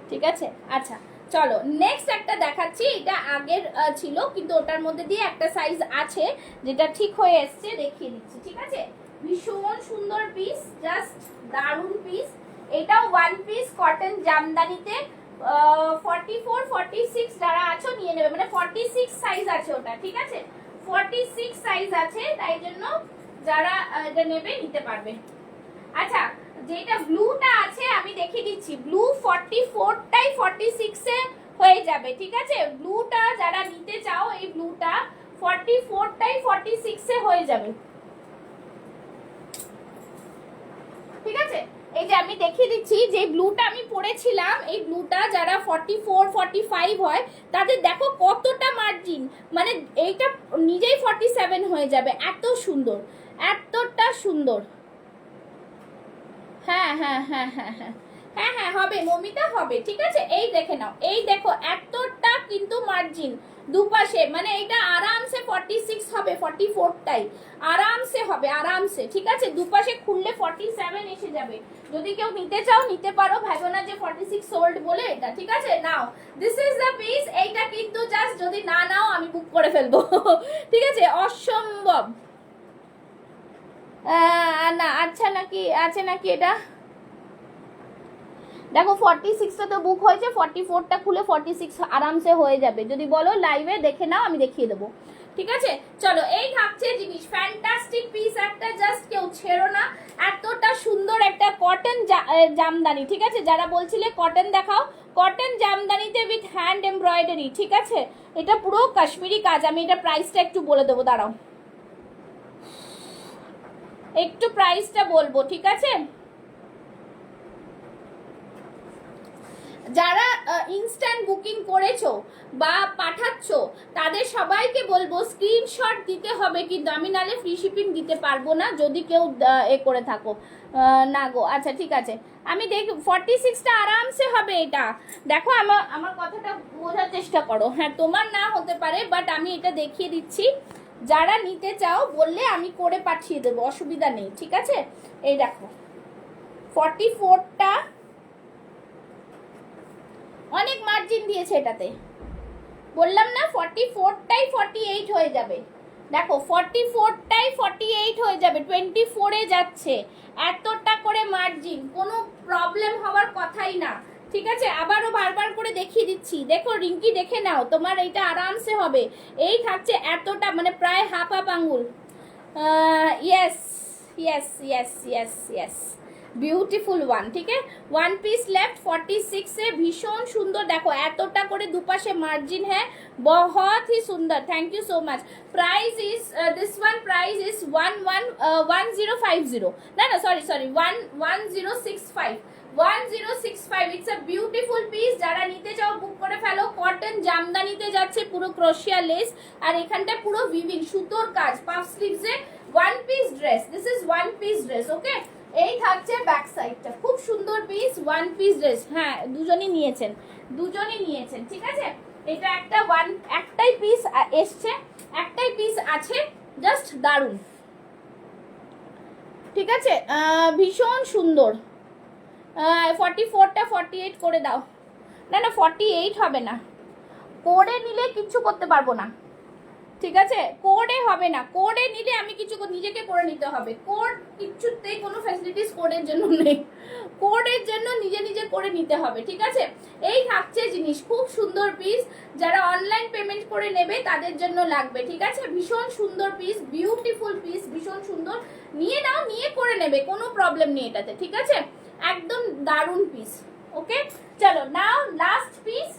ঠিক আছে। আচ্ছা, চলো নেক্সট একটা দেখাচ্ছি। এটা আগের ছিল, কিন্তু ওটার মধ্যে দিয়ে একটা সাইজ আছে যেটা ঠিক হয়ে এসছে, দেখিয়ে দিচ্ছি, ঠিক আছে। ভীষণ সুন্দর পিস, জাস্ট দারুণ পিস। এটাও ওয়ান পিস কটন জামদানিতে। 44 46 যারা আছো নিয়ে নেবে, মানে 46 সাইজ আছে ওটা, ঠিক আছে। 46 সাইজ আছে, তাই জন্য যারা এটা নেবে নিতে পারবে। আচ্ছা, যেটা ব্লুটা আছে আমি দেখিয়ে দিচ্ছি, ব্লু 44টাই 46 এ হয়ে যাবে, ঠিক আছে। ব্লুটা যারা নিতে চাও, এই ব্লুটা 44টাই 46 এ হয়ে যাবে, ঠিক আছে। এই যে আমি দেখিয়ে দিচ্ছি, যে ব্লুটা আমি পরেছিলাম, এই ব্লুটা যারা 44 45 হয়, তাদের দেখো কতটা মার্জিন, মানে এইটা নিজেই 47 হয়ে যাবে, এত সুন্দর, এতটা সুন্দর। হ্যাঁ হ্যাঁ হ্যাঁ হ্যাঁ হ্যাঁ হ্যাঁ হ্যাঁ হবে মমিতা, হবে, ঠিক আছে। এই দেখে নাও, এই দেখো এতটা কিন্তু মার্জিন দুপাশে, মানে এটা আরামসে 46 হবে, 44টাই আরামসে হবে, আরামসে, ঠিক আছে। দুপাশে খুললে 47 এসে যাবে। যদি কেউ নিতে চাও নিতে পারো, ভাবো না যে 46 সোল্ড বলে এটা, ঠিক আছে। নাও, দিস ইজ দ্য পিস। এইটা কিন্তু জাস্ট যদি না নাও আমি বুক করে ফেলবো ঠিক আছে, অসম্ভব। না, আচ্ছা নাকি আছে নাকি এটা, দেখো 46টা তো বুক হয়েছে, 44টা খুলে 46 আরামসে হয়ে যাবে। যদি বলো লাইভে দেখে নাও, আমি দেখিয়ে দেবো, ঠিক আছে। চলো, এই থাকছে জিনিস, ফ্যান্টাস্টিক পিস একটা, জাস্ট কেউ ছেড়ো না। এতটা সুন্দর একটা কটন জামদানি, ঠিক আছে। যারা বলছিলে কটন দেখাও, কটন জামদানিতে উইথ হ্যান্ড এমব্রয়ডারি, ঠিক আছে। এটা পুরো কাশ্মীরি কাজ। আমি এটা প্রাইসটা একটু বলে দেবো, দাঁড়াও, একটু প্রাইসটা বলবো, ঠিক আছে। যারা ইনস্ট্যান্ট বুকিং করেছো বা পাঠাচ্ছ, তাদের সবাইকে বলবো স্ক্রিনশট দিতে হবে, কিন্তু আমি নালে ফ্রি শিপিং দিতে পারবো না, যদি কেউ এ করে থাকো। না গো, আচ্ছা ঠিক আছে, আমি দেখ 46টা আরামসে হবে এটা। দেখো, আমার কথাটা বোঝার চেষ্টা করো। হ্যাঁ, তোমার না হতে পারে, বাট আমি এটা দেখিয়ে দিচ্ছি। যারা নিতে চাও বললে আমি করে পাঠিয়ে দেবো, অসুবিধা নেই, ঠিক আছে। এই দেখো 44টা, অনেক মার্জিন দিয়েছে এটাতে, বললাম না 44টাই 48 হয়ে যাবে। দেখো 44টাই 48 হয়ে যাবে, 24-এ যাচ্ছে, এতটা করে মার্জিন, কোনো প্রবলেম হওয়ার কথাই না, ঠিক আছে। আবারও বারবার করে দেখিয়ে দিচ্ছি, দেখো রিঙ্কি দেখে নাও, তোমার এইটা আরামসে হবে। এই থাকছে এতটা, মানে প্রায় হাফ আঙুল। Yes yes yes yes yes, beautiful one, ঠিক আছে। ওয়ান পিস লেফট 46-এ, ভীষণ সুন্দর। দেখো এতটা করে দুপাশে মার্জিন, হ্যাঁ बहुत ही सुंदर, thank you so much. Price is this one, price is 1050, ना ना sorry 1065, 1065। It's a beautiful piece. যারা নিতে চাও বুক করে ফেলো। কটন জামদানিতে যাচ্ছে, পুরো ক্রোশিয়া লেস, আর এখানটা পুরো উইভিং সুতোর কাজ, পাফ স্লিভসে one piece dress. This is one piece dress, okay. এই থাকছে ব্যাক সাইডটা, খুব সুন্দর পিস, ওয়ান পিস ড্রেস। হ্যাঁ, দুজনই নিয়েছেন, ঠিক আছে। এটা একটাই পিস এসছে, একটাই পিস আছে, জাস্ট দারুণ, ঠিক আছে। ভীষণ সুন্দর। 44টা 48 করে দাও। না না 48 হবে না, কোডে নিলে কিচ্ছু করতে পারবো না, ঠিক আছে। কোডে হবে না, কোডে নিলে আমি কিছু নিজেকে করে নিতে হবে। কোড কিচ্ছুতেই কোনো ফ্যাসিলিটিস কোডের জন্য নেই, কোডের জন্য নিজে নিজে করে নিতে হবে, ঠিক আছে। এই থাকছে জিনিস, খুব সুন্দর পিস, যারা অনলাইন পেমেন্ট করে নেবে তাদের জন্য লাগবে, ঠিক আছে। ভীষণ সুন্দর পিস, বিউটিফুল পিস, ভীষণ সুন্দর, নিয়ে নাও, নিয়ে করে নেবে, কোনো প্রবলেম নেই এটাতে, ঠিক আছে। একদম দারুণ পিস। ওকে, চলো নাও লাস্ট পিস।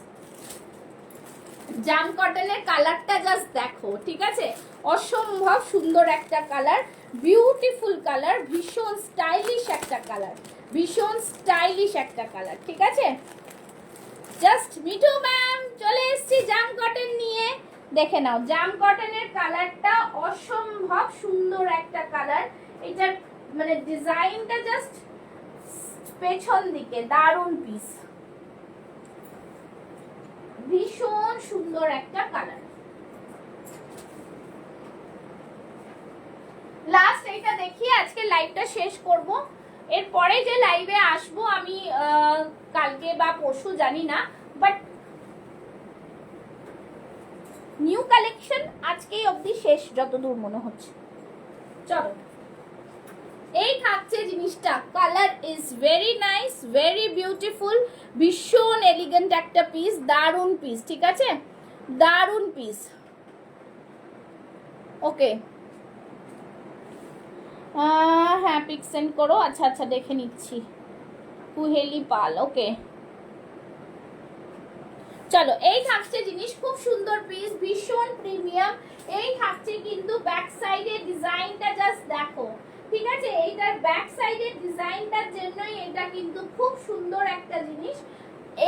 জাম কটনের কালারটা জাস্ট দেখো, ঠিক আছে, অসম্ভব সুন্দর একটা কালার, বিউটিফুল কালার, ভীষণ স্টাইলিশ একটা কালার, ভীষণ স্টাইলিশ একটা কালার, ঠিক আছে। জাস্ট মিঠু ম্যাম চলে এসেছি জাম কটন নিয়ে, দেখে নাও জাম কটনের কালারটা অসম্ভব সুন্দর একটা কালার। এটার মানে ডিজাইনটা জাস্ট পেছন দিকে দারুণ পিস, ভীষণ সুন্দর একটা কালার। লাস্ট এইটা দেখিয়ে আজকে লাইভটা শেষ করব। এরপরে যে লাইভে আসবো আমি কালকে বা পরশু জানি না, বাট নিউ কালেকশন আজকেই অবধি শেষ যতদূর মনে হচ্ছে। চলো, এই থাকছে জিনিসটা, colour is very nice, very beautiful, ভীষণ এলিগেন্ট একটা পিস, দারুণ পিস, ঠিক আছে, দারুণ পিস। ওকে, হ্যাঁ পিক সেন্ড করো। আচ্ছা আচ্ছা দেখে নিচ্ছি, কুহেলি পাল। ওকে, চলো, এই থাকছে জিনিস, খুব সুন্দর পিস, ভীষণ প্রিমিয়াম। এই থাকছে কিন্তু ব্যাক সাইডের ডিজাইনটা জাস্ট দেখো, ঠিক আছে, এইটার ব্যাক সাইডের ডিজাইনটার জন্যই এটা কিন্তু খুব সুন্দর একটা জিনিস।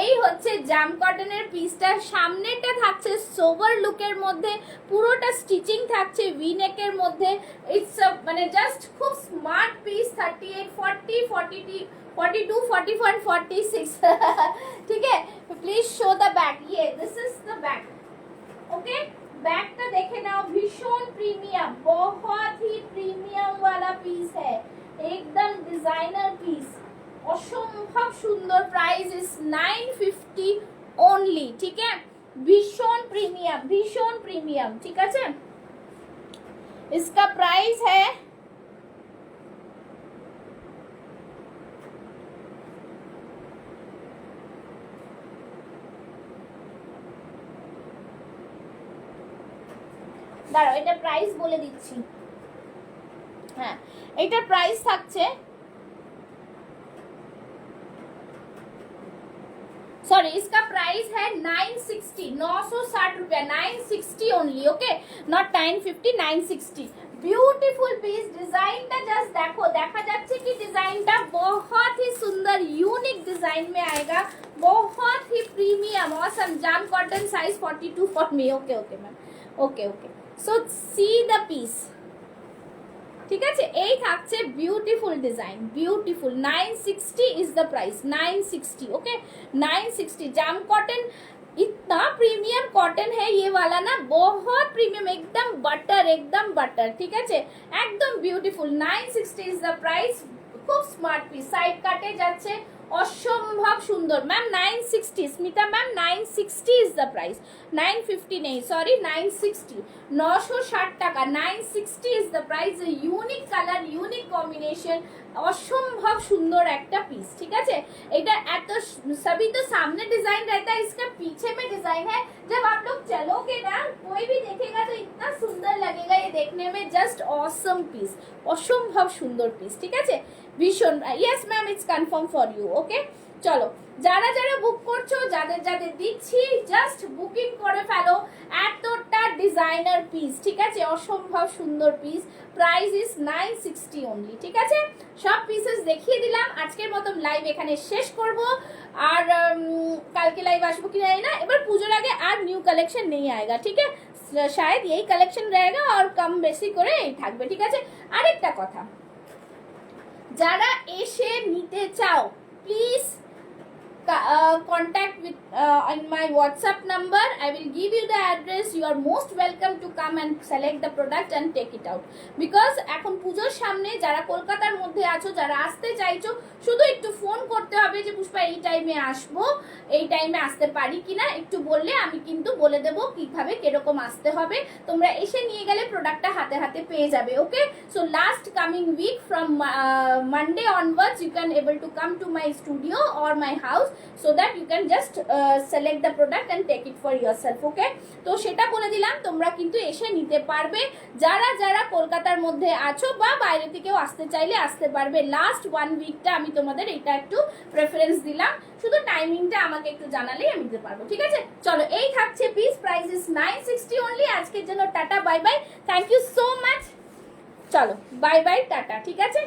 এই হচ্ছে জাম কটনের পিসটা, সামনেটা থাকছে সোভার লুকের মধ্যে, পুরোটা স্টিচিং থাকছে ভি নেকের মধ্যে। ইটস মানে জাস্ট খুব স্মার্ট পিস। 38, 40, 42, 44, 46 ठीक है, प्लीज शो द बैक। ये this is the back. Okay, बैकটা দেখে নাও, ভীষণ প্রিমিয়াম, बहुत ही প্রিমিয়াম वाला পিস है, एकदम डिजाइनर পিস, অসম্ভব সুন্দর। প্রাইস ইজ 950 ओनली, ठीक है, ভীষণ প্রিমিয়াম, ভীষণ প্রিমিয়াম, ঠিক আছে। इसका प्राइस है দাঁড়াও, এটা প্রাইস বলে দিচ্ছি। হ্যাঁ, এটার প্রাইস থাকছে, सॉरी, इसका प्राइस है 960, 960 रुपया, 960 only. Okay, not 950, 960। Beautiful piece, डिजाइनটা জাস্ট দেখো, দেখা যাচ্ছে কি ডিজাইনটা बहुत ही सुंदर यूनिक डिजाइन में आएगा, बहुत ही premium awesome. Jam cotton size 42 for me. Okay okay ma'am, okay okay, so see the piece, ঠিক আছে। এই থাকছে beautiful design, beautiful. 960 is the price, 960। Okay, 960। Jam cotton इतना प्रीमियम कॉटन है ये वाला ना, बहुत प्रीमियम, एकदम बटर, एकदम बटर, ठीक है, एकदम ब्यूटीफुल। 960 is the price. খুব স্মার্ট পিস, সাইড কাটে যাচ্ছে, অসম্ভব সুন্দর। Ma'am 960, Smita ma'am 960 is the price, 950 নেই, সরি 960, 960 টাকা, 960 is the price. Unique colour, unique combination, অসম্ভব সুন্দর একটা পিস, ঠিক আছে। এটা এত सभी तो सामने डिजाइन रहता है, इसका पीछे में डिजाइन है। जब आप लोग चलोगे ना, कोई भी देखेगा तो इतना सुंदर लगेगा ये देखने में, जस्ट ऑसम पीस, অসম্ভব সুন্দর পিস, ঠিক আছে, ভীষণ। Yes ma'am, it's confirm for you. Okay, চলো, যারা যারা বুক করছো, যাদের যাদের দিচ্ছি, জাস্ট বুকিং করে ফেলো। এতটা ডিজাইনার পিস, ঠিক আছে, অসম্ভব সুন্দর পিস। প্রাইস ইজ 960 ओनली, ঠিক আছে। সব পিসেস দেখিয়ে দিলাম। আজকের মতো লাইভ এখানে শেষ করব, আর কালকে লাইভ আসবো কি জানি না। এবার পুজোর আগে আর নিউ কালেকশন नहीं आएगा, ঠিক আছে, शायद यही কালেকশন रहेगा और कम বেশি করে এই থাকবে, ঠিক আছে। আরেকটা কথা, যারা এসে নিতে চাও please contact with on my WhatsApp number. I will give you the address. You are most welcome to come and select the product and take it out. Because এখন পুজোর সামনে যারা কলকাতার মধ্যে আছো, যারা আসতে চাইছো, শুধু একটু ফোন করতে হবে যে পুষ্পা এই টাইমে আসবো, এই টাইমে আসতে পারি কিনা, একটু বললে আমি কিন্তু বলে দেবো কিভাবে কিরকম আসতে হবে। তোমরা এসে নিয়ে গেলে প্রোডাক্টটা হাতে হাতে পেয়ে যাবে। Okay, so last coming week from Monday onwards you can able to come to my studio or my house so that you can just select the product and take it for yourself. Okay, তো সেটা বলে দিলাম, তোমরা কিন্তু এসে নিতে পারবে। যারা যারা কলকাতার মধ্যে আছো বা বাইরে থেকেও আসতে চাইলে আসতে পারবে। লাস্ট 1 উইকটা আমি তোমাদের এটা একটু প্রেফারেন্স দিলাম, শুধু টাইমিংটা আমাকে একটু জানালেই আমি দিতে পারবো। ঠিক আছে, চলো এই থাকছে পিস, প্রাইস ইজ 960 অনলি। আজকের জন্য tata, bye bye, thank you so much. চলো বাই বাই, টাটা। ঠিক আছে।